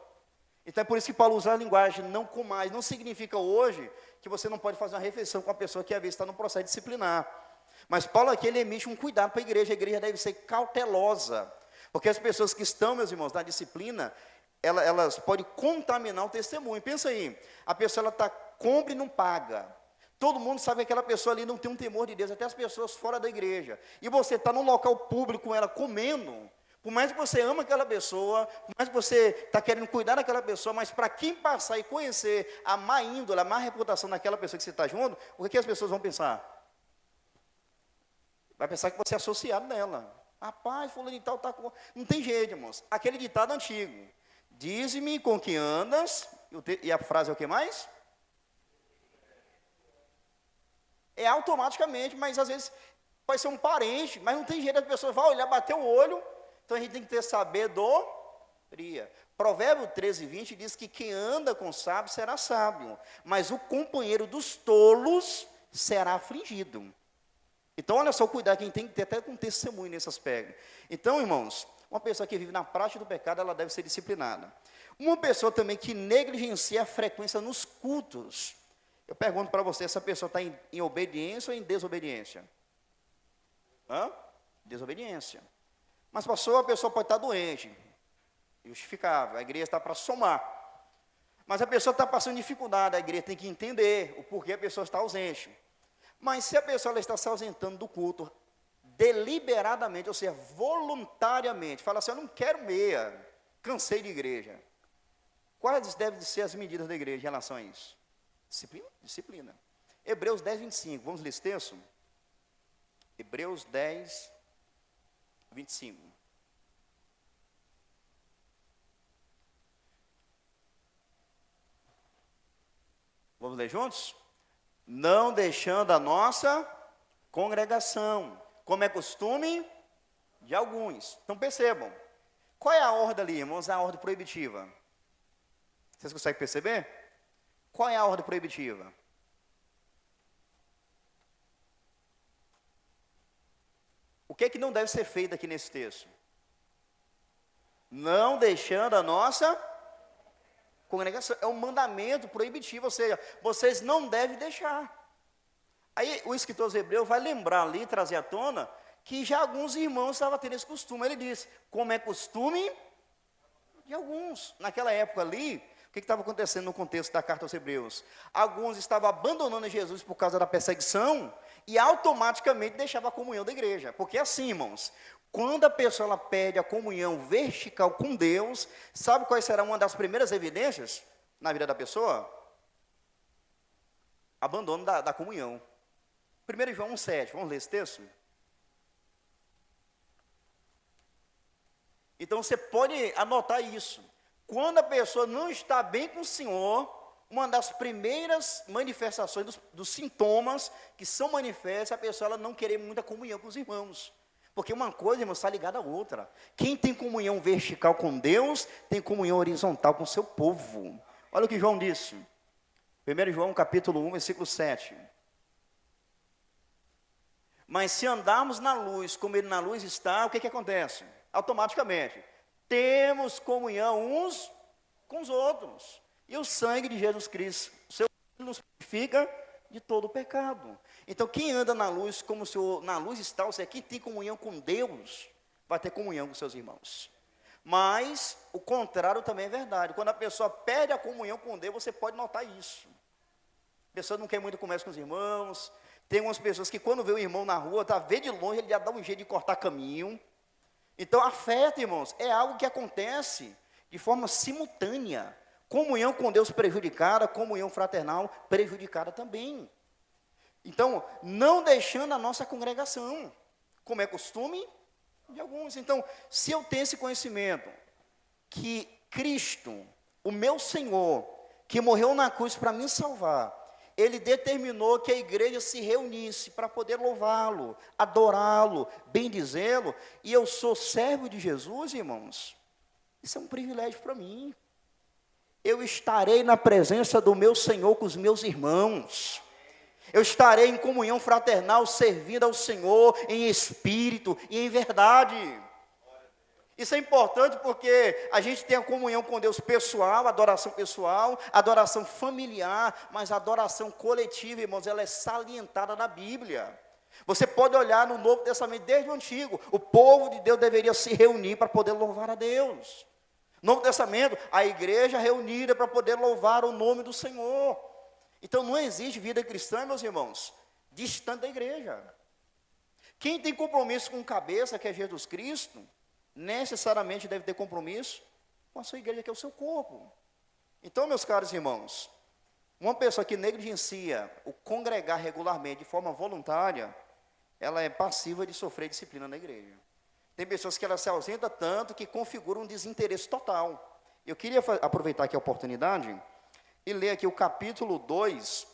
Então é por isso que Paulo usa a linguagem não comais. Não significa hoje que você não pode fazer uma refeição com a pessoa que às vezes está no processo disciplinar. Mas Paulo aqui, ele emite um cuidado para a igreja deve ser cautelosa. Porque as pessoas que estão, meus irmãos, na disciplina, elas podem contaminar o testemunho. Pensa aí, a pessoa ela compra e não paga. Todo mundo sabe que aquela pessoa ali não tem um temor de Deus, até as pessoas fora da igreja. E você está num local público com ela comendo, por mais que você ama aquela pessoa, por mais que você está querendo cuidar daquela pessoa, mas para quem passar e conhecer a má índole, a má reputação daquela pessoa que você está junto, o que as pessoas vão pensar? Vai pensar que você é associado dela. Rapaz, fulano de tal está com... Não tem jeito, irmãos. Aquele ditado antigo. Dize-me com que andas, e a frase é o que mais? É automaticamente, mas às vezes pode ser um parente, mas não tem jeito, a pessoa vai olhar, bater o olho, então a gente tem que ter sabedoria. Provérbio 13:20 diz que quem anda com sábio será sábio, mas o companheiro dos tolos será afligido. Então olha só o cuidado que a gente tem que ter até com testemunho nesse aspecto. Então, irmãos, uma pessoa que vive na prática do pecado, ela deve ser disciplinada. Uma pessoa também que negligencia a frequência nos cultos. Eu pergunto para você, essa pessoa está em obediência ou em desobediência? Desobediência. Mas pastor, a pessoa pode estar doente, justificável, a igreja está para somar. Mas a pessoa está passando dificuldade, a igreja tem que entender o porquê a pessoa está ausente. Mas se a pessoa ela está se ausentando do culto, deliberadamente, ou seja, voluntariamente, fala assim, eu não quero meia, cansei de igreja. Quais devem ser as medidas da igreja em relação a isso? Disciplina. Hebreus 10:25, vamos ler esse texto? Hebreus 10:25. Vamos ler juntos? Não deixando a nossa congregação, como é costume de alguns. Então percebam, qual é a ordem ali, irmãos? A ordem proibitiva. Vocês conseguem perceber? Qual é a ordem proibitiva? O que é que não deve ser feito aqui nesse texto? Não deixando a nossa congregação. É um mandamento proibitivo, ou seja, vocês não devem deixar. Aí o escritor aos Hebreus vai lembrar ali, trazer à tona, que já alguns irmãos estavam tendo esse costume. Ele diz, como é costume de alguns. Naquela época ali, o que estava acontecendo no contexto da carta aos Hebreus? Alguns estavam abandonando Jesus por causa da perseguição e automaticamente deixavam a comunhão da igreja. Porque assim, irmãos, quando a pessoa ela perde a comunhão vertical com Deus, sabe qual será uma das primeiras evidências na vida da pessoa? Abandono da comunhão. 1 João 1,7, vamos ler esse texto? Então você pode anotar isso. Quando a pessoa não está bem com o Senhor, uma das primeiras manifestações dos sintomas que são manifestos, a pessoa ela não querer muita comunhão com os irmãos. Porque uma coisa, irmão, está ligada à outra. Quem tem comunhão vertical com Deus, tem comunhão horizontal com o seu povo. Olha o que João disse. 1 João capítulo 1, versículo 7. Mas se andarmos na luz, como ele na luz está, o que acontece? Automaticamente, temos comunhão uns com os outros. E o sangue de Jesus Cristo, o seu sangue nos purifica de todo o pecado. Então, quem anda na luz, como se na luz está, ou seja, quem tem comunhão com Deus, vai ter comunhão com seus irmãos. Mas, o contrário também é verdade. Quando a pessoa perde a comunhão com Deus, você pode notar isso. A pessoa não quer muito conversa com os irmãos. Tem umas pessoas que quando vê o irmão na rua, vê de longe, ele já dá um jeito de cortar caminho. Então, afeto, irmãos, é algo que acontece de forma simultânea. Comunhão com Deus prejudicada, comunhão fraternal prejudicada também. Então, não deixando a nossa congregação, como é costume de alguns. Então, se eu tenho esse conhecimento, que Cristo, o meu Senhor, que morreu na cruz para me salvar, Ele determinou que a igreja se reunisse para poder louvá-lo, adorá-lo, bendizê-lo, e eu sou servo de Jesus, irmãos, isso é um privilégio para mim. Eu estarei na presença do meu Senhor com os meus irmãos. Eu estarei em comunhão fraternal, servindo ao Senhor em espírito e em verdade. Isso é importante porque a gente tem a comunhão com Deus pessoal, adoração familiar, mas a adoração coletiva, irmãos, ela é salientada na Bíblia. Você pode olhar no Novo Testamento, desde o Antigo, o povo de Deus deveria se reunir para poder louvar a Deus. No Novo Testamento, a igreja reunida para poder louvar o nome do Senhor. Então não existe vida cristã, meus irmãos, distante da igreja. Quem tem compromisso com cabeça, que é Jesus Cristo, necessariamente deve ter compromisso com a sua igreja, que é o seu corpo. Então, meus caros irmãos, uma pessoa que negligencia o congregar regularmente de forma voluntária, ela é passiva de sofrer disciplina na igreja. Tem pessoas que ela se ausenta tanto que configuram um desinteresse total. Eu queria aproveitar aqui a oportunidade e ler aqui o capítulo 2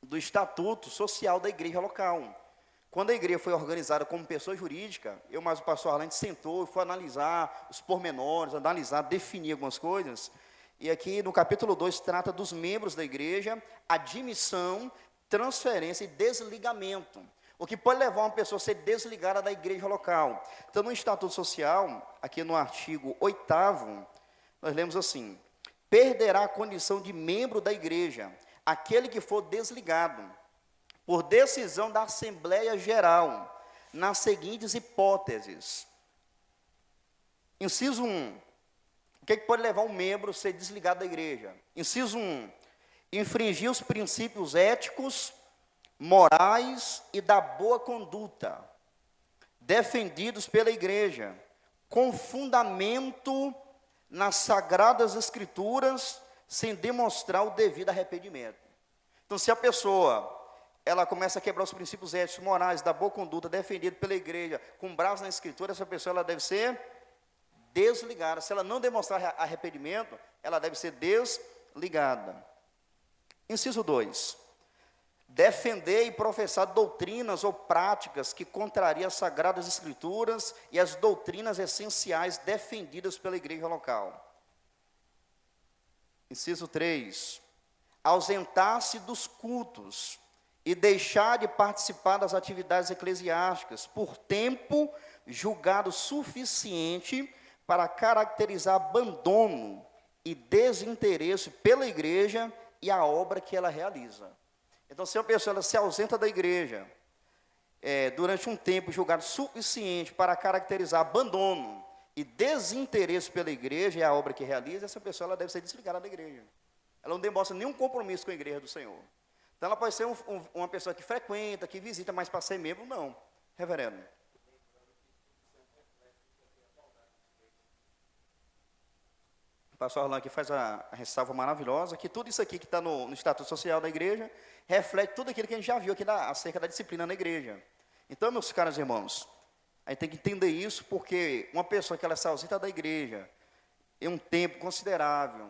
do Estatuto Social da Igreja Local. Quando a igreja foi organizada como pessoa jurídica, eu mais o pastor Arlande sentou e foi analisar os pormenores, analisar, definir algumas coisas. E aqui no capítulo 2 trata dos membros da igreja, admissão, transferência e desligamento. O que pode levar uma pessoa a ser desligada da igreja local. Então, no Estatuto Social, aqui no artigo 8º, nós lemos assim: perderá a condição de membro da igreja aquele que for desligado, por decisão da Assembleia Geral, nas seguintes hipóteses. Inciso 1. O que pode levar um membro a ser desligado da igreja? Inciso 1. Infringir os princípios éticos, morais e da boa conduta, defendidos pela igreja, com fundamento nas Sagradas Escrituras, sem demonstrar o devido arrependimento. Então, se a pessoa ela começa a quebrar os princípios éticos, morais, da boa conduta, defendido pela igreja, com base na Escritura, essa pessoa ela deve ser desligada. Se ela não demonstrar arrependimento, ela deve ser desligada. Inciso 2. Defender e professar doutrinas ou práticas que contrariam as Sagradas Escrituras e as doutrinas essenciais defendidas pela igreja local. Inciso 3. Ausentar-se dos cultos e deixar de participar das atividades eclesiásticas por tempo julgado suficiente para caracterizar abandono e desinteresse pela igreja e a obra que ela realiza. Então, se a pessoa ela se ausenta da igreja durante um tempo julgado suficiente para caracterizar abandono e desinteresse pela igreja e a obra que realiza, essa pessoa ela deve ser desligada da igreja. Ela não demonstra nenhum compromisso com a igreja do Senhor. Então, ela pode ser uma pessoa que frequenta, que visita, mas para ser membro, não. Reverendo. O pastor Arlan aqui faz a ressalva maravilhosa, que tudo isso aqui que está no Estatuto Social da igreja, reflete tudo aquilo que a gente já viu aqui acerca da disciplina na igreja. Então, meus caros irmãos, a gente tem que entender isso, porque uma pessoa que ela se ausenta da igreja em um tempo considerável,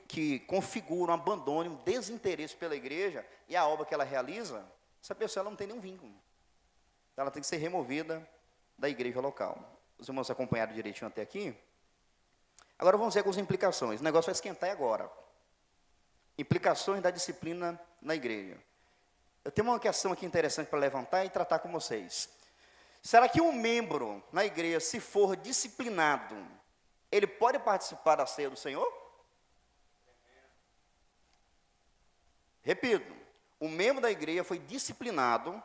que configura um abandono, um desinteresse pela igreja e a obra que ela realiza, essa pessoa ela não tem nenhum vínculo. Ela tem que ser removida da igreja local. Os irmãos acompanharam direitinho até aqui? Agora vamos ver algumas implicações. O negócio vai esquentar agora. Implicações da disciplina na igreja. Eu tenho uma questão aqui interessante para levantar e tratar com vocês. Será que um membro na igreja, se for disciplinado, ele pode participar da ceia do Senhor? Repito, o membro da igreja foi disciplinado,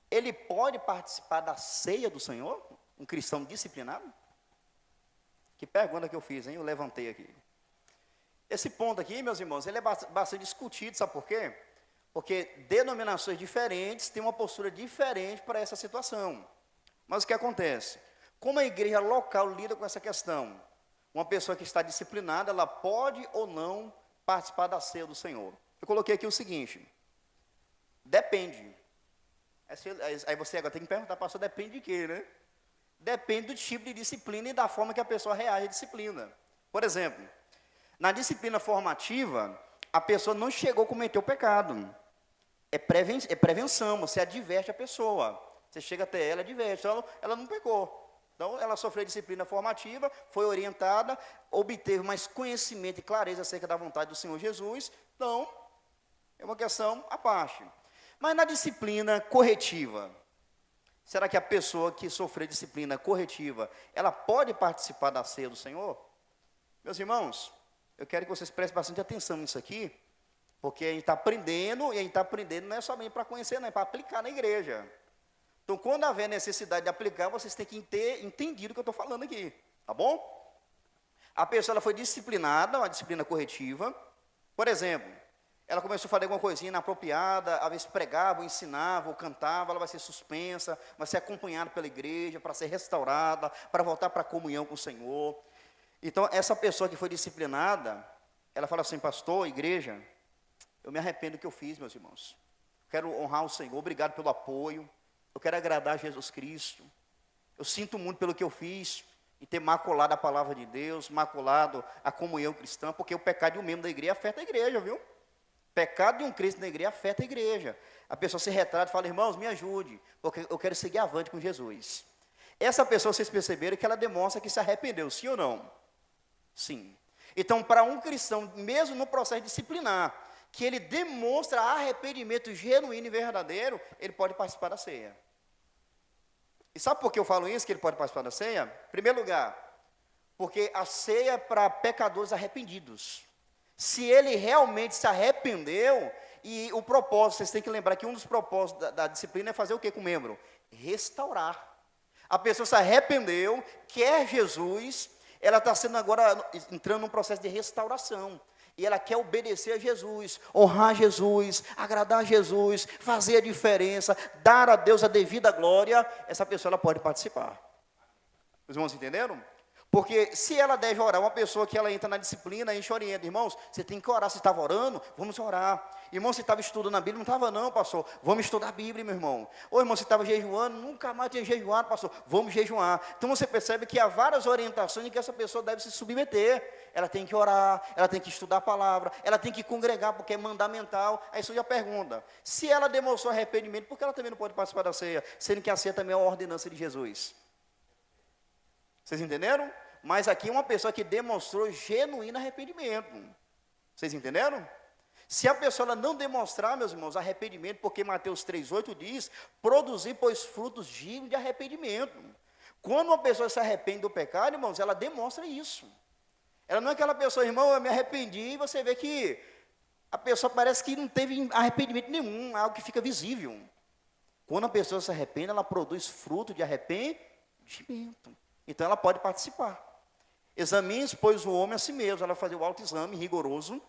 ele pode participar da ceia do Senhor? Um cristão disciplinado? Que pergunta que eu fiz, hein? Eu levantei aqui. Esse ponto aqui, meus irmãos, ele é bastante discutido, sabe por quê? Porque denominações diferentes têm uma postura diferente para essa situação. Mas o que acontece? Como a igreja local lida com essa questão? Uma pessoa que está disciplinada, ela pode ou não participar da ceia do Senhor? Eu coloquei aqui o seguinte: depende. Aí você agora tem que perguntar, pastor, depende de quê, né? Depende do tipo de disciplina e da forma que a pessoa reage à disciplina. Por exemplo, na disciplina formativa, a pessoa não chegou a cometer o pecado. É prevenção, você adverte a pessoa. Você chega até ela, adverte. Então, ela não pecou. Então, ela sofreu disciplina formativa, foi orientada, obteve mais conhecimento e clareza acerca da vontade do Senhor Jesus. Então, é uma questão à parte. Mas na disciplina corretiva, Será que a pessoa que sofreu disciplina corretiva, ela pode participar da ceia do Senhor? Meus irmãos, eu quero que vocês prestem bastante atenção nisso aqui, porque a gente está aprendendo, e a gente está aprendendo não é somente para conhecer, não, é para aplicar na igreja. Então, quando haver necessidade de aplicar, vocês têm que ter entendido o que eu estou falando aqui, tá bom? A pessoa ela foi disciplinada, uma disciplina corretiva. Por exemplo, ela começou a fazer alguma coisinha inapropriada, às vezes pregava, ou ensinava, ou cantava, ela vai ser suspensa, vai ser acompanhada pela igreja, para ser restaurada, para voltar para a comunhão com o Senhor. Então, essa pessoa que foi disciplinada, ela fala assim, pastor, igreja, eu me arrependo do que eu fiz, meus irmãos. Quero honrar o Senhor, obrigado pelo apoio, eu quero agradar a Jesus Cristo. Eu sinto muito pelo que eu fiz, e ter maculado a palavra de Deus, maculado a comunhão cristã, porque o pecado de um membro da igreja afeta a igreja, viu? O pecado de um cristão na igreja afeta a igreja. A pessoa se retrata e fala, irmãos, me ajude, porque eu quero seguir avante com Jesus. Essa pessoa, vocês perceberam que ela demonstra que se arrependeu, sim ou não? Sim. Então, para um cristão, mesmo no processo disciplinar, que ele demonstra arrependimento genuíno e verdadeiro, ele pode participar da ceia. E sabe por que eu falo isso, que ele pode participar da ceia? Em primeiro lugar, porque a ceia é para pecadores arrependidos. Se ele realmente se arrependeu, e o propósito, vocês têm que lembrar que um dos propósitos da disciplina é fazer o que com o membro? Restaurar. A pessoa se arrependeu, quer Jesus, ela está sendo agora, entrando num processo de restauração. E ela quer obedecer a Jesus, honrar Jesus, agradar a Jesus, fazer a diferença, dar a Deus a devida glória. Essa pessoa ela pode participar. Os irmãos entenderam? Porque se ela deve orar, uma pessoa que ela entra na disciplina, a gente orienta, irmãos, você tem que orar, se estava orando, vamos orar. Irmão, você estava estudando a Bíblia, não estava não, pastor, vamos estudar a Bíblia, meu irmão. Ou irmão, você estava jejuando, nunca mais tinha jejuado, pastor, vamos jejuar. Então você percebe que há várias orientações em que essa pessoa deve se submeter. Ela tem que orar, ela tem que estudar a palavra, ela tem que congregar, porque é mandamental. Aí surge a pergunta, se ela demonstrou arrependimento, por que ela também não pode participar da ceia? Sendo que a ceia também é uma ordenança de Jesus. Vocês entenderam? Mas aqui é uma pessoa que demonstrou genuíno arrependimento. Vocês entenderam? Se a pessoa ela não demonstrar, meus irmãos, arrependimento, porque Mateus 3,8 diz, produzir, pois, frutos dignos de arrependimento. Quando uma pessoa se arrepende do pecado, irmãos, ela demonstra isso. Ela não é aquela pessoa, irmão, eu me arrependi, e você vê que a pessoa parece que não teve arrependimento nenhum, é algo que fica visível. Quando a pessoa se arrepende, ela produz fruto de arrependimento. Então, ela pode participar. Examine, pois, o homem a si mesmo. Ela vai fazer o autoexame rigoroso.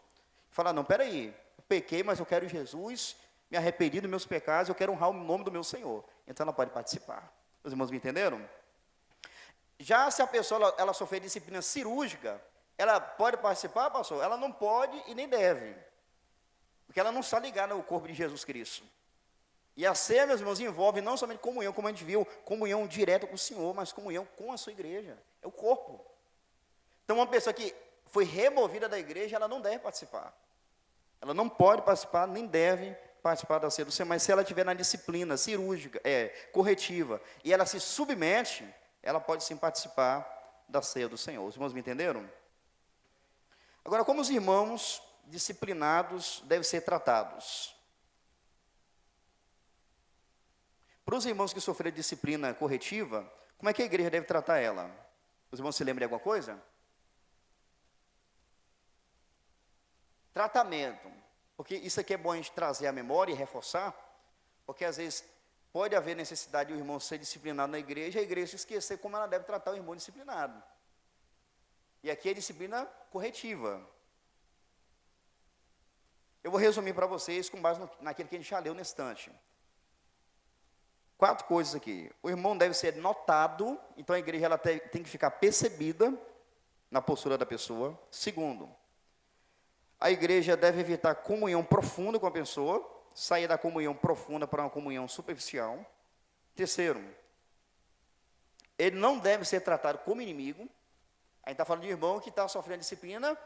Falar, não, peraí, eu pequei, mas eu quero Jesus, me arrependi dos meus pecados, eu quero honrar o nome do meu Senhor. Então, ela pode participar. Os irmãos me entenderam? Já se a pessoa ela sofrer disciplina cirúrgica, ela pode participar, pastor? Ela não pode e nem deve. Porque ela não está ligada ao corpo de Jesus Cristo. E a ceia, meus irmãos, envolve não somente comunhão, como a gente viu, comunhão direta com o Senhor, mas comunhão com a sua igreja. É o corpo. Então, uma pessoa que foi removida da igreja, ela não deve participar. Ela não pode participar, nem deve participar da ceia do Senhor. Mas se ela estiver na disciplina cirúrgica, corretiva, e ela se submete, ela pode sim participar da ceia do Senhor. Os irmãos me entenderam? Agora, como os irmãos disciplinados devem ser tratados? Para os irmãos que sofreram disciplina corretiva, como é que a igreja deve tratar ela? Os irmãos se lembram de alguma coisa? Tratamento. Porque isso aqui é bom a gente trazer à memória e reforçar, porque às vezes pode haver necessidade de o irmão ser disciplinado na igreja, e a igreja esquecer como ela deve tratar o irmão disciplinado. E aqui é disciplina corretiva. Eu vou resumir para vocês com base naquilo que a gente já leu nesse instante. 4 coisas aqui. O irmão deve ser notado, então a igreja ela tem que ficar percebida na postura da pessoa. Segundo, a igreja deve evitar comunhão profunda com a pessoa, sair da comunhão profunda para uma comunhão superficial. Terceiro, ele não deve ser tratado como inimigo. A gente está falando de irmão que está sofrendo disciplina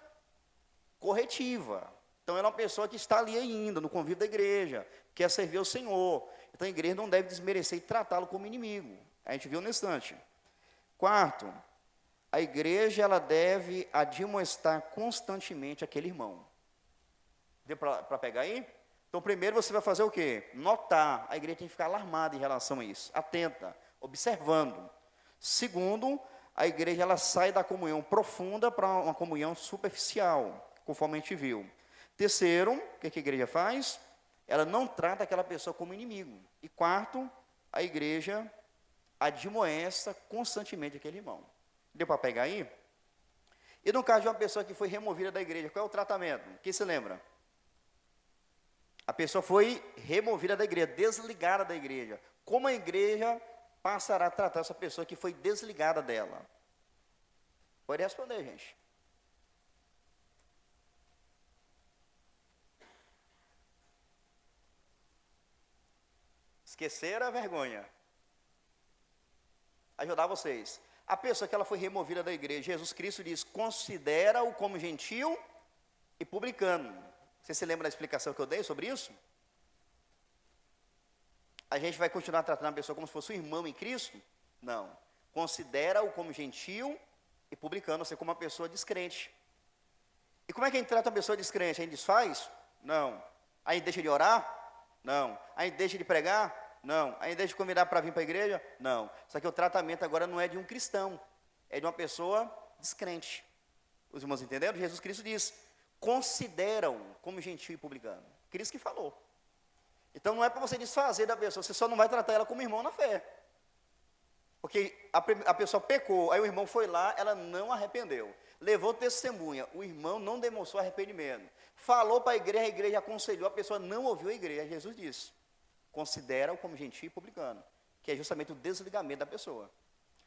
corretiva. Então, ele é uma pessoa que está ali ainda, no convívio da igreja, quer servir ao Senhor. Então, a igreja não deve desmerecer e tratá-lo como inimigo. A gente viu nesse instante. Quarto, a igreja ela deve admoestar constantemente aquele irmão. Deu para pegar aí? Então, Então, primeiro você vai fazer o quê? Notar. A igreja tem que ficar alarmada em relação a isso, atenta, observando. Segundo, a igreja ela sai da comunhão profunda para uma comunhão superficial, conforme a gente viu. Terceiro, o que a igreja faz? Ela não trata aquela pessoa como inimigo. E quarto, a igreja admoesta constantemente aquele irmão. Deu para pegar aí? E no caso de uma pessoa que foi removida da igreja, qual é o tratamento? Quem se lembra? A pessoa foi removida da igreja, desligada da igreja. Como a igreja passará a tratar essa pessoa que foi desligada dela? Pode responder, gente. Esqueceram a vergonha. Ajudar vocês. A pessoa que ela foi removida da igreja, Jesus Cristo diz, considera-o como gentil e publicano. Você se lembra da explicação que eu dei sobre isso? A gente vai continuar tratando a pessoa como se fosse um irmão em Cristo? Não. Considera-o como gentil e publicano, ou seja, como uma pessoa descrente. E como é que a gente trata a pessoa descrente? A gente desfaz? Não. A gente deixa de orar? Não. A gente deixa de pregar? Não. A gente deixa de convidar para vir para a igreja? Não. Só que o tratamento agora não é de um cristão, é de uma pessoa descrente. Os irmãos entenderam? Jesus Cristo diz, consideram como gentil e publicano. Cristo que falou. Então não é para você desfazer da pessoa, você só não vai tratar ela como irmão na fé. Porque a pessoa pecou, aí o irmão foi lá, ela não arrependeu. Levou testemunha, o irmão não demonstrou arrependimento. Falou para a igreja aconselhou, a pessoa não ouviu a igreja. Jesus disse, considera-o como gentil e publicano, que é justamente o desligamento da pessoa.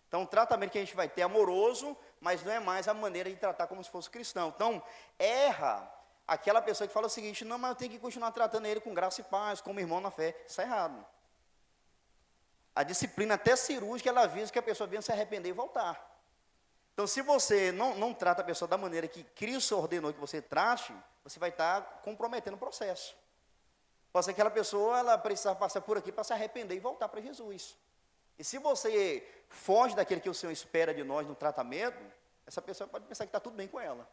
Então, o tratamento que a gente vai ter é amoroso, mas não é mais a maneira de tratar como se fosse cristão. Então, erra aquela pessoa que fala o seguinte, não, mas eu tenho que continuar tratando ele com graça e paz, como irmão na fé. Isso é errado. A disciplina até cirúrgica, ela visa que a pessoa venha se arrepender e voltar. Então, se você não trata a pessoa da maneira que Cristo ordenou que você trate, você vai estar comprometendo o processo. Pode ser que aquela pessoa, ela precisa passar por aqui para se arrepender e voltar para Jesus. E se você foge daquilo que o Senhor espera de nós no tratamento, essa pessoa pode pensar que está tudo bem com ela.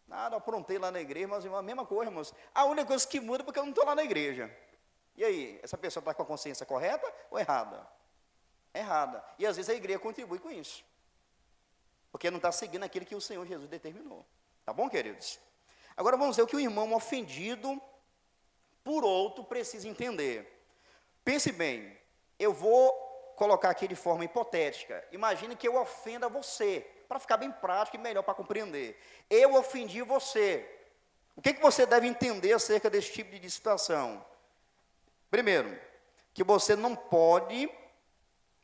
Nada, aprontei lá na igreja, mas a mesma coisa, irmãos. A única coisa que muda é porque eu não estou lá na igreja. E aí, essa pessoa está com a consciência correta ou errada? Errada. E às vezes a igreja contribui com isso. Porque não está seguindo aquilo que o Senhor Jesus determinou. Tá bom, queridos? Agora vamos ver o que o irmão ofendido por outro precisa entender. Pense bem, eu vou colocar aqui de forma hipotética. Imagine que eu ofenda você, para ficar bem prático e melhor para compreender. Eu ofendi você. O que você deve entender acerca desse tipo de situação? Primeiro, que você não pode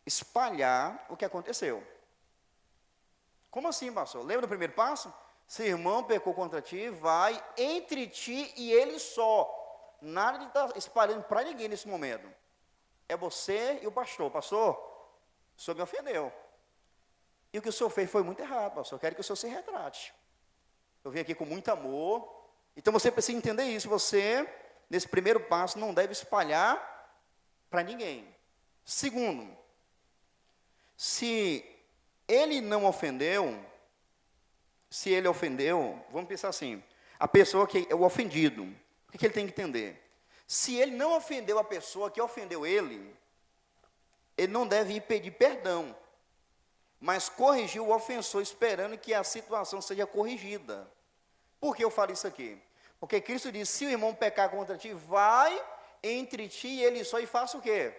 espalhar o que aconteceu. Como assim, pastor? Lembra do primeiro passo? Se o irmão pecou contra ti, vai entre ti e ele só. Nada de estar espalhando para ninguém nesse momento. É você e o pastor. Pastor, o senhor me ofendeu. E o que o senhor fez foi muito errado, pastor. Eu quero que o senhor se retrate. Eu vim aqui com muito amor. Então você precisa entender isso. Você, nesse primeiro passo, não deve espalhar para ninguém. Segundo, se ele não ofendeu, se ele ofendeu, vamos pensar assim, a pessoa que é o ofendido, o que ele tem que entender? Se ele não ofendeu a pessoa que ofendeu ele não deve ir pedir perdão, mas corrigir o ofensor, esperando que a situação seja corrigida. Por que eu falo isso aqui? Porque Cristo diz, se o irmão pecar contra ti, vai entre ti e ele só, e faça o quê?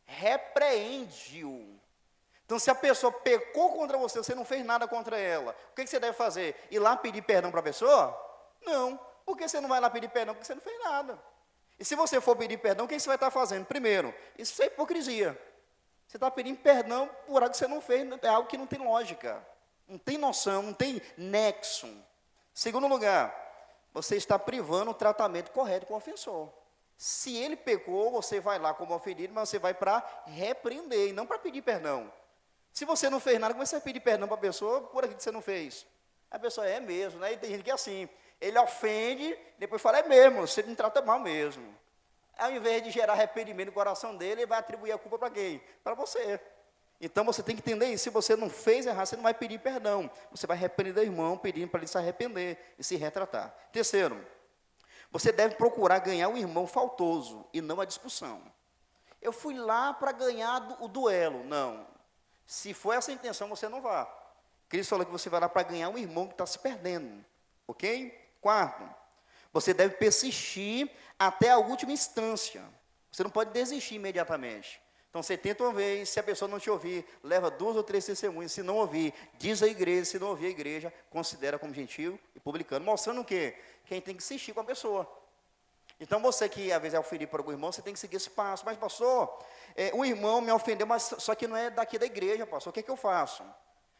Repreende-o. Então, se a pessoa pecou contra você, você não fez nada contra ela, o que você deve fazer? Ir lá pedir perdão para a pessoa? Não. Por que você não vai lá pedir perdão? Porque você não fez nada. E se você for pedir perdão, o que você vai estar fazendo? Primeiro, isso é hipocrisia. Você está pedindo perdão por algo que você não fez, é algo que não tem lógica, não tem noção, não tem nexo. Segundo lugar, você está privando o tratamento correto com o ofensor. Se ele pecou, você vai lá como ofendido, mas você vai para repreender, e não para pedir perdão. Se você não fez nada, como você vai pedir perdão para a pessoa por aquilo que você não fez? A pessoa é mesmo, né? E tem gente que é assim, ele ofende, depois fala, é mesmo, você me trata mal mesmo. Ao invés de gerar arrependimento no coração dele, ele vai atribuir a culpa para quem? Para você. Então você tem que entender isso. Se você não fez errado, você não vai pedir perdão. Você vai repreender o irmão, pedindo para ele se arrepender e se retratar. Terceiro, Você deve procurar ganhar o irmão faltoso e não a discussão. Eu fui lá para ganhar o duelo. Não. Se for essa a intenção, você não vá. Cristo falou que você vai lá para ganhar um irmão que está se perdendo. Ok? Quarto, você deve persistir até a última instância. Você não pode desistir imediatamente. Então, você tenta uma vez, se a pessoa não te ouvir, leva 2 ou 3 testemunhas. Se não ouvir, diz à igreja. Se não ouvir a igreja, considera como gentil e publicano. Mostrando o quê? Quem tem que insistir com a pessoa. Então, você que às vezes é ofendido por algum irmão, você tem que seguir esse passo. Mas, pastor, o irmão me ofendeu, mas só que não é daqui da igreja, pastor. O que é que eu faço?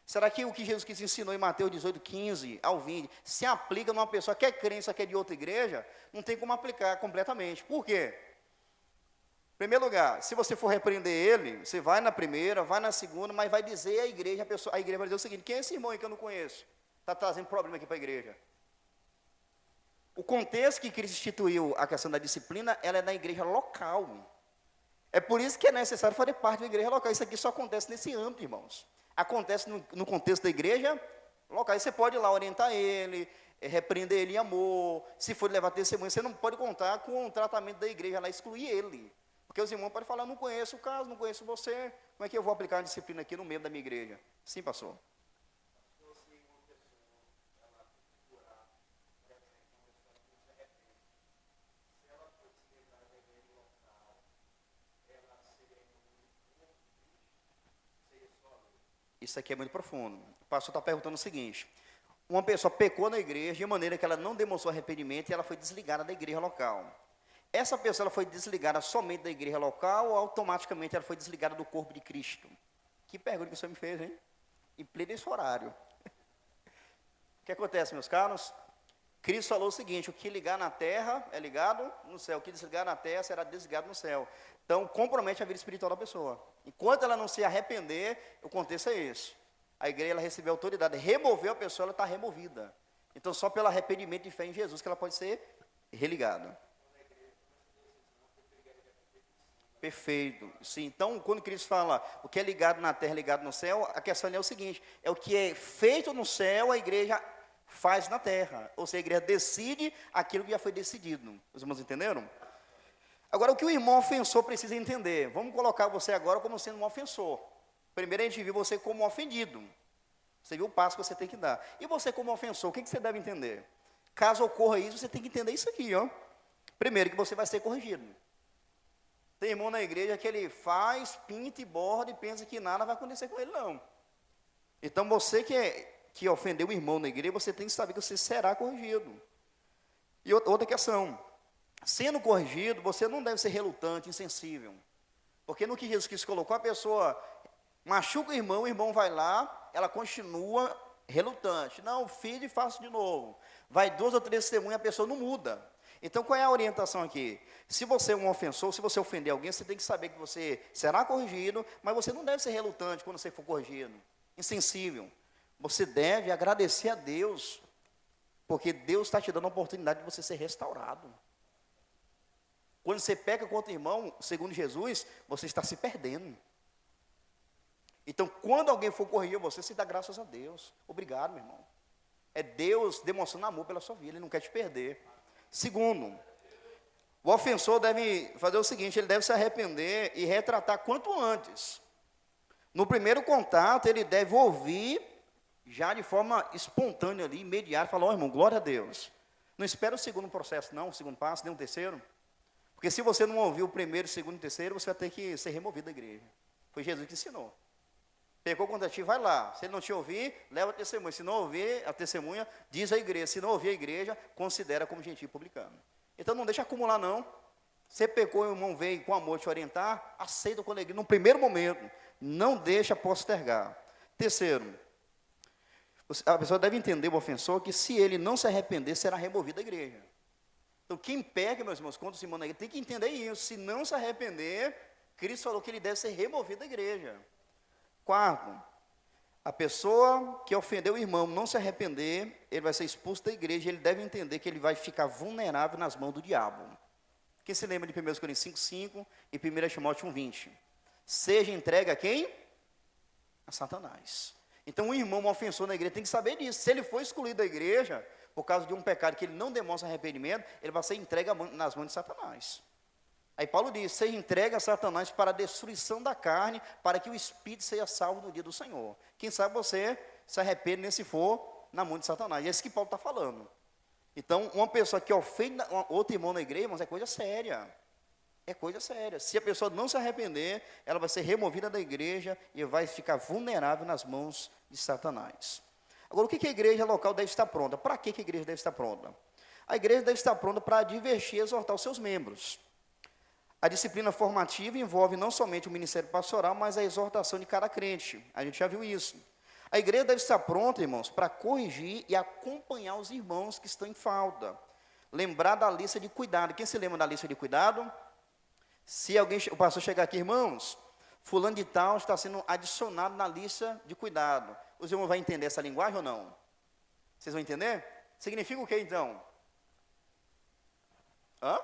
Será que o que Jesus Cristo ensinou em Mateus 18, 15 ao 20, se aplica numa pessoa que é crente, só que é de outra igreja? Não tem como aplicar completamente. Por quê? Em primeiro lugar, se você for repreender ele, você vai na primeira, vai na segunda, mas vai dizer à igreja, a igreja vai dizer o seguinte: quem é esse irmão aí que eu não conheço? Está trazendo problema aqui para a igreja. O contexto que Cristo instituiu a questão da disciplina, ela é na igreja local. É por isso que é necessário fazer parte da igreja local. Isso aqui só acontece nesse âmbito, irmãos. Acontece no contexto da igreja local. Aí você pode ir lá orientar ele, repreender ele em amor. Se for levar testemunho, você não pode contar com o tratamento da igreja lá, excluir ele. Porque os irmãos podem falar: não conheço o caso, não conheço você, como é que eu vou aplicar a disciplina aqui no meio da minha igreja? Sim, pastor. Isso aqui é muito profundo. O pastor está perguntando o seguinte: uma pessoa pecou na igreja de maneira que ela não demonstrou arrependimento e ela foi desligada da igreja local. Essa pessoa ela foi desligada somente da igreja local ou automaticamente ela foi desligada do corpo de Cristo? Que pergunta que você me fez, hein? Em pleno esse horário. O que acontece, meus caros? Cristo falou o seguinte: o que ligar na terra é ligado no céu, o que desligar na terra será desligado no céu. Então, compromete a vida espiritual da pessoa. Enquanto ela não se arrepender, o contexto é esse. A igreja ela recebeu autoridade, removeu a pessoa, ela está removida. Então, só pelo arrependimento e fé em Jesus que ela pode ser religada. Perfeito. Sim, então, quando Cristo fala o que é ligado na terra, é ligado no céu, a questão é o seguinte: é o que é feito no céu, a igreja faz na terra. Ou seja, a igreja decide aquilo que já foi decidido. Os irmãos entenderam? Agora, o que o irmão ofensor precisa entender? Vamos colocar você agora como sendo um ofensor. Primeiro a gente viu você como ofendido. Você viu o passo que você tem que dar. E você como ofensor, o que você deve entender? Caso ocorra isso, você tem que entender isso aqui, ó. Primeiro, que você vai ser corrigido. Tem irmão na igreja que ele faz, pinta e borda e pensa que nada vai acontecer com ele, não. Então, você que ofendeu o irmão na igreja, você tem que saber que você será corrigido. E outra questão: sendo corrigido, você não deve ser relutante, insensível. Porque no que Jesus Cristo colocou, a pessoa machuca o irmão vai lá, ela continua relutante. Não, filho, e faço de novo. Vai 2 ou 3 testemunhas, a pessoa não muda. Então, qual é a orientação aqui? Se você é um ofensor, se você ofender alguém, você tem que saber que você será corrigido, mas você não deve ser relutante quando você for corrigido, insensível. Você deve agradecer a Deus, porque Deus está te dando a oportunidade de você ser restaurado. Quando você peca contra o irmão, segundo Jesus, você está se perdendo. Então, quando alguém for corrigir você, você dá graças a Deus. Obrigado, meu irmão. É Deus demonstrando amor pela sua vida, Ele não quer te perder. Segundo, o ofensor deve fazer o seguinte: ele deve se arrepender e retratar quanto antes. No primeiro contato, ele deve ouvir, já de forma espontânea ali, imediata, falar: ó, irmão, glória a Deus. Não espera o segundo processo, não, o segundo passo, nem o terceiro. Porque se você não ouvir o primeiro, o segundo e o terceiro, você vai ter que ser removido da igreja. Foi Jesus que ensinou. Pegou contra ti, vai lá. Se ele não te ouvir, leva a testemunha. Se não ouvir a testemunha, diz à igreja. Se não ouvir a igreja, considera como gentil publicano. Então não deixa acumular, não. Você pecou e o irmão veio com amor te orientar, aceita com alegria no primeiro momento. Não deixa postergar. Terceiro, a pessoa deve entender, o ofensor, que se ele não se arrepender, será removido da igreja. Então quem peca, meus irmãos, contra o irmão na igreja, tem que entender isso. Se não se arrepender, Cristo falou que ele deve ser removido da igreja. Quarto, a pessoa que ofendeu o irmão não se arrepender, ele vai ser expulso da igreja. Ele deve entender que ele vai ficar vulnerável nas mãos do diabo. Quem se lembra de 1 Coríntios 5:5 e 1 Timóteo 1:20? Seja entregue a quem? A Satanás. Então, um irmão, um ofensor na igreja, tem que saber disso. Se ele for excluído da igreja, por causa de um pecado que ele não demonstra arrependimento, ele vai ser entregue nas mãos de Satanás. Aí Paulo diz, seja entregue a Satanás para a destruição da carne, para que o espírito seja salvo no dia do Senhor. Quem sabe você se arrepende nem se for na mão de Satanás. É isso que Paulo está falando. Então, uma pessoa que ofende outro irmão na igreja, irmãos, é coisa séria. É coisa séria. Se a pessoa não se arrepender, ela vai ser removida da igreja e vai ficar vulnerável nas mãos de Satanás. Agora, o que a igreja local deve estar pronta? Para que a igreja deve estar pronta? A igreja deve estar pronta para advertir e exortar os seus membros. A disciplina formativa envolve não somente o ministério pastoral, mas a exortação de cada crente. A gente já viu isso. A igreja deve estar pronta, irmãos, para corrigir e acompanhar os irmãos que estão em falta. Lembrar da lista de cuidado. Quem se lembra da lista de cuidado? Se o pastor chegar aqui, irmãos, fulano de tal está sendo adicionado na lista de cuidado. Os irmãos vão entender essa linguagem ou não? Vocês vão entender? Significa o que então? Hã?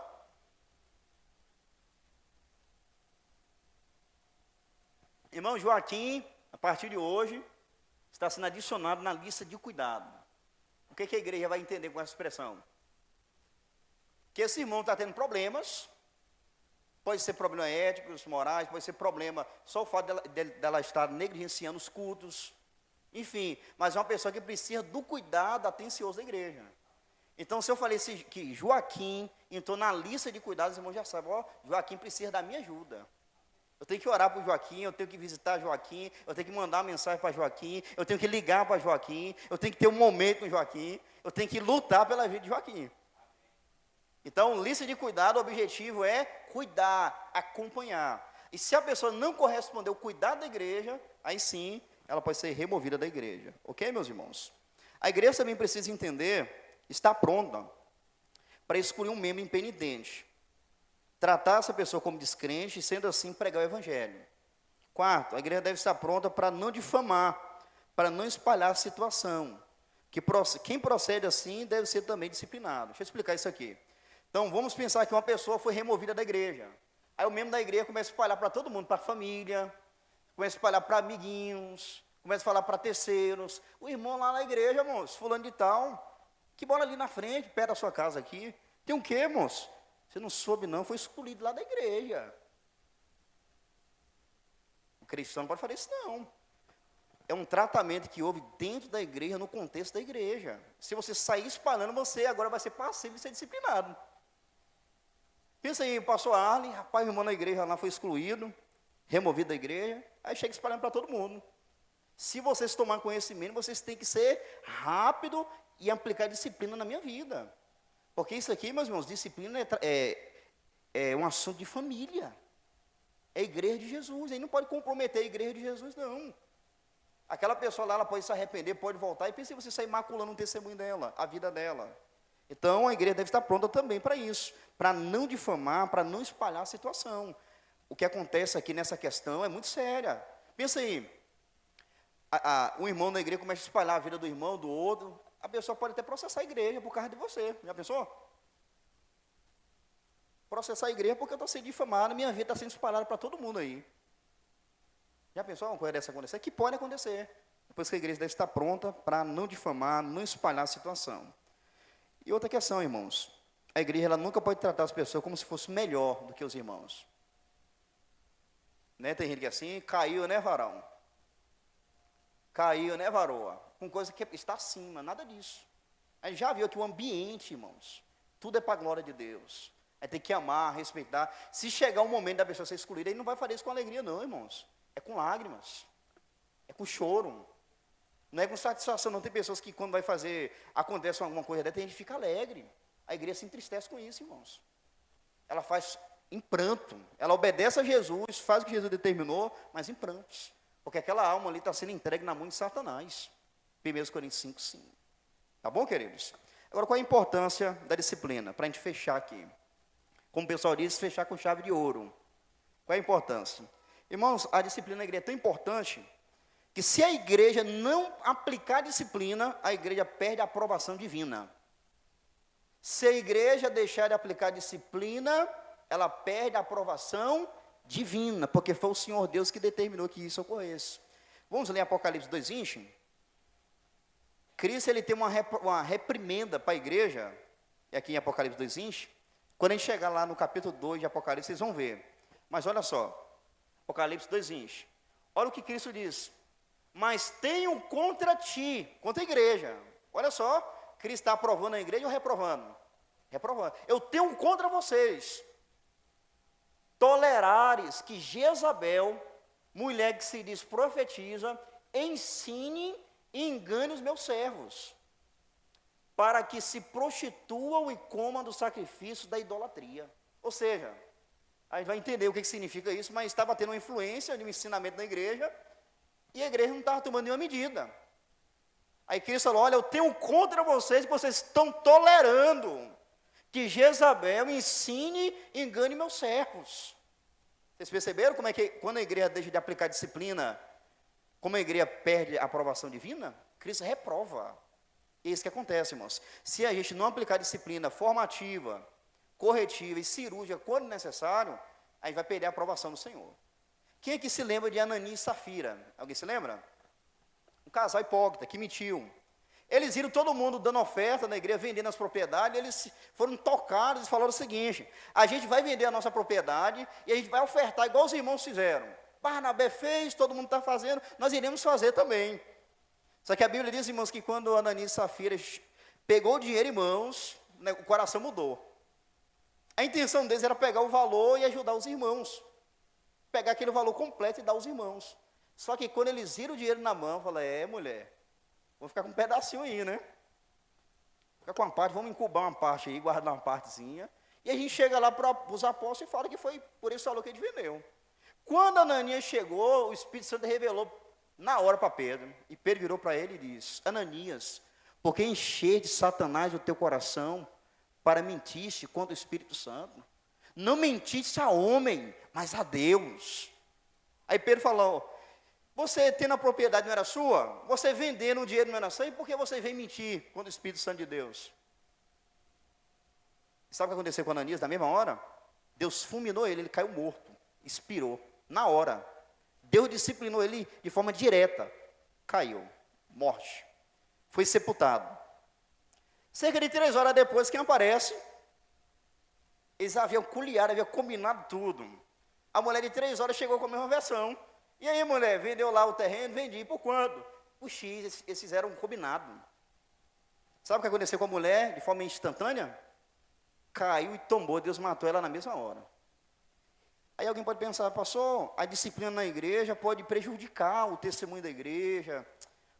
Irmão Joaquim, a partir de hoje, está sendo adicionado na lista de cuidado. O que a igreja vai entender com essa expressão? Que esse irmão está tendo problemas, pode ser problema éticos, morais, pode ser problema só o fato dela estar negligenciando os cultos, enfim, mas é uma pessoa que precisa do cuidado atencioso da igreja. Então, se eu falei que Joaquim entrou na lista de cuidados, os irmãos já sabem, Joaquim precisa da minha ajuda. Eu tenho que orar para o Joaquim, eu tenho que visitar Joaquim, eu tenho que mandar uma mensagem para Joaquim, eu tenho que ligar para Joaquim, eu tenho que ter um momento com Joaquim, eu tenho que lutar pela vida de Joaquim. Então, lista de cuidado, o objetivo é cuidar, acompanhar. E se a pessoa não corresponder ao cuidado da igreja, aí sim, ela pode ser removida da igreja. Ok, meus irmãos? A igreja também precisa entender, está pronta para excluir um membro impenitente. Tratar essa pessoa como descrente e, sendo assim, pregar o evangelho. Quarto, a igreja deve estar pronta para não difamar, para não espalhar a situação. Quem procede assim deve ser também disciplinado. Deixa eu explicar isso aqui. Então, vamos pensar que uma pessoa foi removida da igreja. Aí o membro da igreja começa a espalhar para todo mundo, para a família, começa a espalhar para amiguinhos, começa a falar para terceiros. O irmão lá na igreja, moço, fulano de tal, que mora ali na frente, perto da sua casa aqui. Tem o quê, moço? Você não soube não, foi excluído lá da igreja. O cristão não pode fazer isso não. É um tratamento que houve dentro da igreja, no contexto da igreja. Se você sair espalhando, você agora vai ser passivo de ser disciplinado. Pensa aí, pastor Arlen, rapaz, o irmão na igreja lá foi excluído, removido da igreja, aí chega espalhando para todo mundo. Se vocês tomarem conhecimento, vocês têm que ser rápido e aplicar disciplina na minha vida. Porque isso aqui, meus irmãos, disciplina é um assunto de família. É a igreja de Jesus. Aí não pode comprometer a igreja de Jesus, não. Aquela pessoa lá, ela pode se arrepender, pode voltar, e pense em você sair maculando um testemunho dela, a vida dela. Então, a igreja deve estar pronta também para isso, para não difamar, para não espalhar a situação. O que acontece aqui nessa questão é muito séria. Pensa aí, um irmão da igreja começa a espalhar a vida do irmão, do outro, a pessoa pode até processar a igreja por causa de você. Já pensou? Processar a igreja porque eu estou sendo difamado, minha vida está sendo espalhada para todo mundo aí. Já pensou uma coisa dessa acontecer? Que pode acontecer. Depois que a igreja deve estar pronta para não difamar, não espalhar a situação. E outra questão, irmãos. A igreja ela nunca pode tratar as pessoas como se fosse melhor do que os irmãos. Né? Tem gente que é assim, caiu, né, varão? Caiu, né, varoa? Com coisa que está acima, nada disso. A gente já viu que o ambiente, irmãos, tudo é para a glória de Deus. Aí tem que amar, respeitar. Se chegar o momento da pessoa ser excluída, ele não vai fazer isso com alegria, não, irmãos. É com lágrimas. É com choro. Não é com satisfação, não. Tem pessoas que quando vai fazer, acontece alguma coisa dessa, a gente fica alegre. A igreja se entristece com isso, irmãos. Ela faz em pranto. Ela obedece a Jesus, faz o que Jesus determinou, mas em prantos. Porque aquela alma ali está sendo entregue na mão de Satanás. 1 Coríntios 5, 5. Tá bom, queridos? Agora, qual a importância da disciplina? Para a gente fechar aqui. Como o pessoal diz, fechar com chave de ouro. Qual é a importância? Irmãos, a disciplina na igreja é tão importante que se a igreja não aplicar a disciplina, a igreja perde a aprovação divina. Se a igreja deixar de aplicar a disciplina, ela perde a aprovação divina, porque foi o Senhor Deus que determinou que isso ocorresse. Vamos ler Apocalipse 2:20? Cristo ele tem uma reprimenda para a igreja, e aqui em Apocalipse 2:20, quando a gente chegar lá no capítulo 2 de Apocalipse, vocês vão ver. Mas olha só, Apocalipse 2:20, olha o que Cristo diz: mas tenho contra ti, contra a igreja. Olha só, Cristo está aprovando a igreja ou reprovando? Reprovando. Eu tenho contra vocês, tolerares que Jezabel, mulher que se diz profetiza, ensine e engane os meus servos, para que se prostituam e comam do sacrifício da idolatria. Ou seja, a gente vai entender o que significa isso, mas estava tendo uma influência de um ensinamento da igreja, e a igreja não estava tomando nenhuma medida. Aí Cristo falou: olha, eu tenho contra vocês, que vocês estão tolerando que Jezabel ensine e engane meus servos. Vocês perceberam como é que, quando a igreja deixa de aplicar disciplina, como a igreja perde a aprovação divina? Cristo reprova. É isso que acontece, irmãos. Se a gente não aplicar disciplina formativa, corretiva e cirúrgica quando necessário, a gente vai perder a aprovação do Senhor. Quem aqui se lembra de Ananias e Safira? Alguém se lembra? Um casal hipócrita que mentiu. Eles viram todo mundo dando oferta na igreja, vendendo as propriedades, eles foram tocados e falaram o seguinte: a gente vai vender a nossa propriedade e a gente vai ofertar igual os irmãos fizeram. Barnabé fez, todo mundo está fazendo, nós iremos fazer também. Só que a Bíblia diz, irmãos, que quando Ananias e Safira pegou o dinheiro em mãos, né, o coração mudou. A intenção deles era pegar o valor e ajudar os irmãos. Pegar aquele valor completo e dar aos irmãos. Só que quando eles viram o dinheiro na mão, falaram: mulher, vou ficar com um pedacinho aí, né? Ficar com uma parte, vamos incubar uma parte aí, guardar uma partezinha. E a gente chega lá para os apóstolos e fala que foi por esse valor que ele vendeu. Quando Ananias chegou, o Espírito Santo revelou na hora para Pedro. E Pedro virou para ele e disse: Ananias, por que encher de Satanás o teu coração para mentir-te contra o Espírito Santo? Não mentiste a homem, mas a Deus. Aí Pedro falou: você tendo a propriedade não era sua? Você vendendo o dinheiro não era seu? E por que você vem mentir contra o Espírito Santo de Deus? Sabe o que aconteceu com Ananias na mesma hora? Deus fulminou ele caiu morto, expirou, na hora. Deus disciplinou ele de forma direta, caiu, morte, foi sepultado. Cerca de 3 horas depois, quem aparece? Eles haviam culiado, haviam combinado tudo. A mulher de 3 horas chegou com a mesma versão. E aí, mulher, vendeu lá o terreno, vendi, por quanto? Por X, eles fizeram um combinado. Sabe o que aconteceu com a mulher, de forma instantânea? Caiu e tombou, Deus matou ela na mesma hora. Aí alguém pode pensar: pastor, a disciplina na igreja pode prejudicar o testemunho da igreja.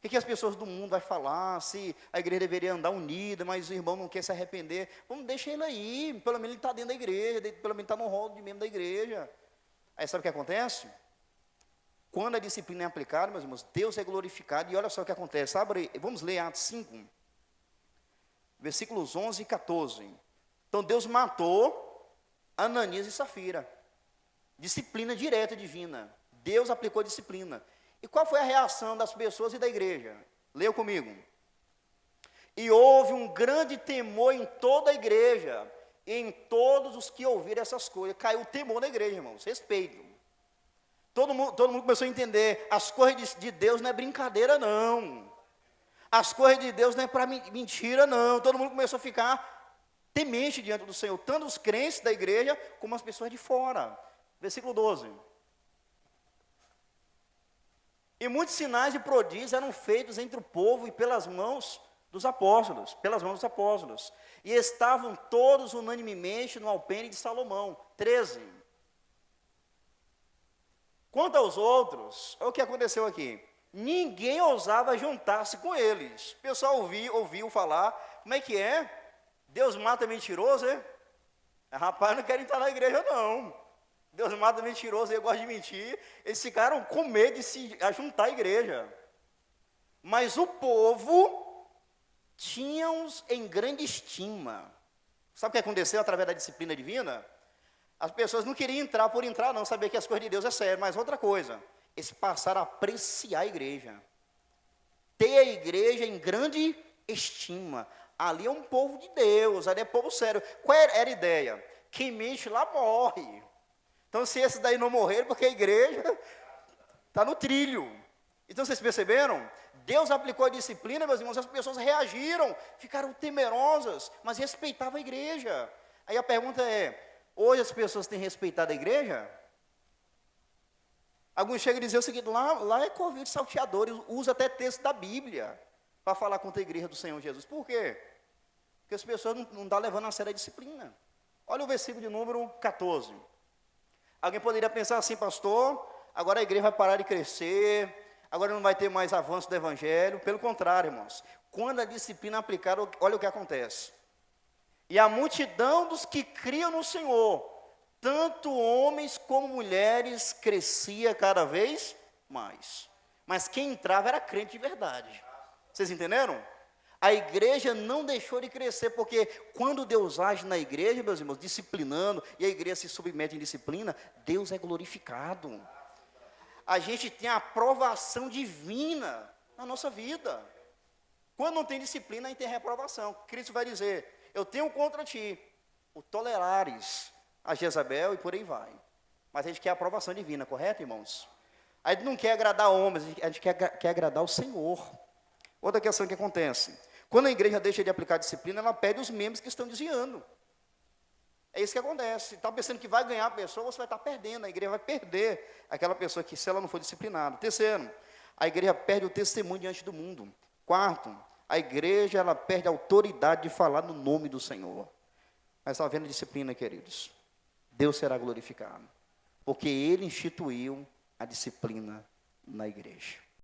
O que as pessoas do mundo vão falar? Se a igreja deveria andar unida, mas o irmão não quer se arrepender. Vamos deixar ele aí, pelo menos ele está dentro da igreja, pelo menos está no rol de membro da igreja. Aí sabe o que acontece? Quando a disciplina é aplicada, meus irmãos, Deus é glorificado. E olha só o que acontece. Vamos ler Atos 5, versículos 11 e 14. Então Deus matou Ananias e Safira. Disciplina direta divina. Deus aplicou disciplina. E qual foi a reação das pessoas e da igreja? Leia comigo. E houve um grande temor em toda a igreja, e em todos os que ouviram essas coisas. Caiu o temor na igreja, irmãos, respeito. Todo mundo começou a entender: as coisas de Deus não é brincadeira, não. As coisas de Deus não é para mentira, não. Todo mundo começou a ficar temente diante do Senhor, tanto os crentes da igreja, como as pessoas de fora. Versículo 12. E muitos sinais e prodígios eram feitos entre o povo e pelas mãos dos apóstolos, e estavam todos unanimemente no alpendre de Salomão. 13. Quanto aos outros, olha o que aconteceu aqui: ninguém ousava juntar-se com eles. O pessoal ouviu falar. Como é que é? Deus mata mentiroso, é? Rapaz, não quero entrar na igreja, não. Deus mata mentiroso, eu gosto de mentir. Eles ficaram com medo de se ajuntar à igreja. Mas o povo tinha-os em grande estima. Sabe o que aconteceu através da disciplina divina? As pessoas não queriam entrar por entrar, não, saber que as coisas de Deus é sério. Mas outra coisa, eles passaram a apreciar a igreja. Ter a igreja em grande estima. Ali é um povo de Deus, ali é povo sério. Qual era a ideia? Quem mente lá morre. Então, se esses daí não morreram, porque a igreja está no trilho. Então, vocês perceberam? Deus aplicou a disciplina, meus irmãos, as pessoas reagiram, ficaram temerosas, mas respeitavam a igreja. Aí a pergunta é, hoje as pessoas têm respeitado a igreja? Alguns chegam a dizer o seguinte, lá é convite salteadores, usa até texto da Bíblia para falar contra a igreja do Senhor Jesus. Por quê? Porque as pessoas não estão levando a sério a disciplina. Olha o versículo de número 14. Alguém poderia pensar assim, pastor, agora a igreja vai parar de crescer, agora não vai ter mais avanço do evangelho. Pelo contrário, irmãos, quando a disciplina é aplicada, olha o que acontece. E a multidão dos que criam no Senhor, tanto homens como mulheres, crescia cada vez mais. Mas quem entrava era crente de verdade. Vocês entenderam? A igreja não deixou de crescer, porque quando Deus age na igreja, meus irmãos, disciplinando, e a igreja se submete em disciplina, Deus é glorificado. A gente tem a aprovação divina na nossa vida. Quando não tem disciplina, a gente tem reprovação. Cristo vai dizer, eu tenho contra ti o tolerares a Jezabel e por aí vai. Mas a gente quer a aprovação divina, correto, irmãos? A gente não quer agradar homens, a gente quer agradar o Senhor. Outra questão que acontece, quando a igreja deixa de aplicar disciplina, ela perde os membros que estão desviando. É isso que acontece. Está pensando que vai ganhar a pessoa, você vai estar perdendo. A igreja vai perder aquela pessoa que, se ela não for disciplinada. Terceiro, a igreja perde o testemunho diante do mundo. Quarto, a igreja ela perde a autoridade de falar no nome do Senhor. Mas está havendo disciplina, queridos. Deus será glorificado, porque Ele instituiu a disciplina na igreja.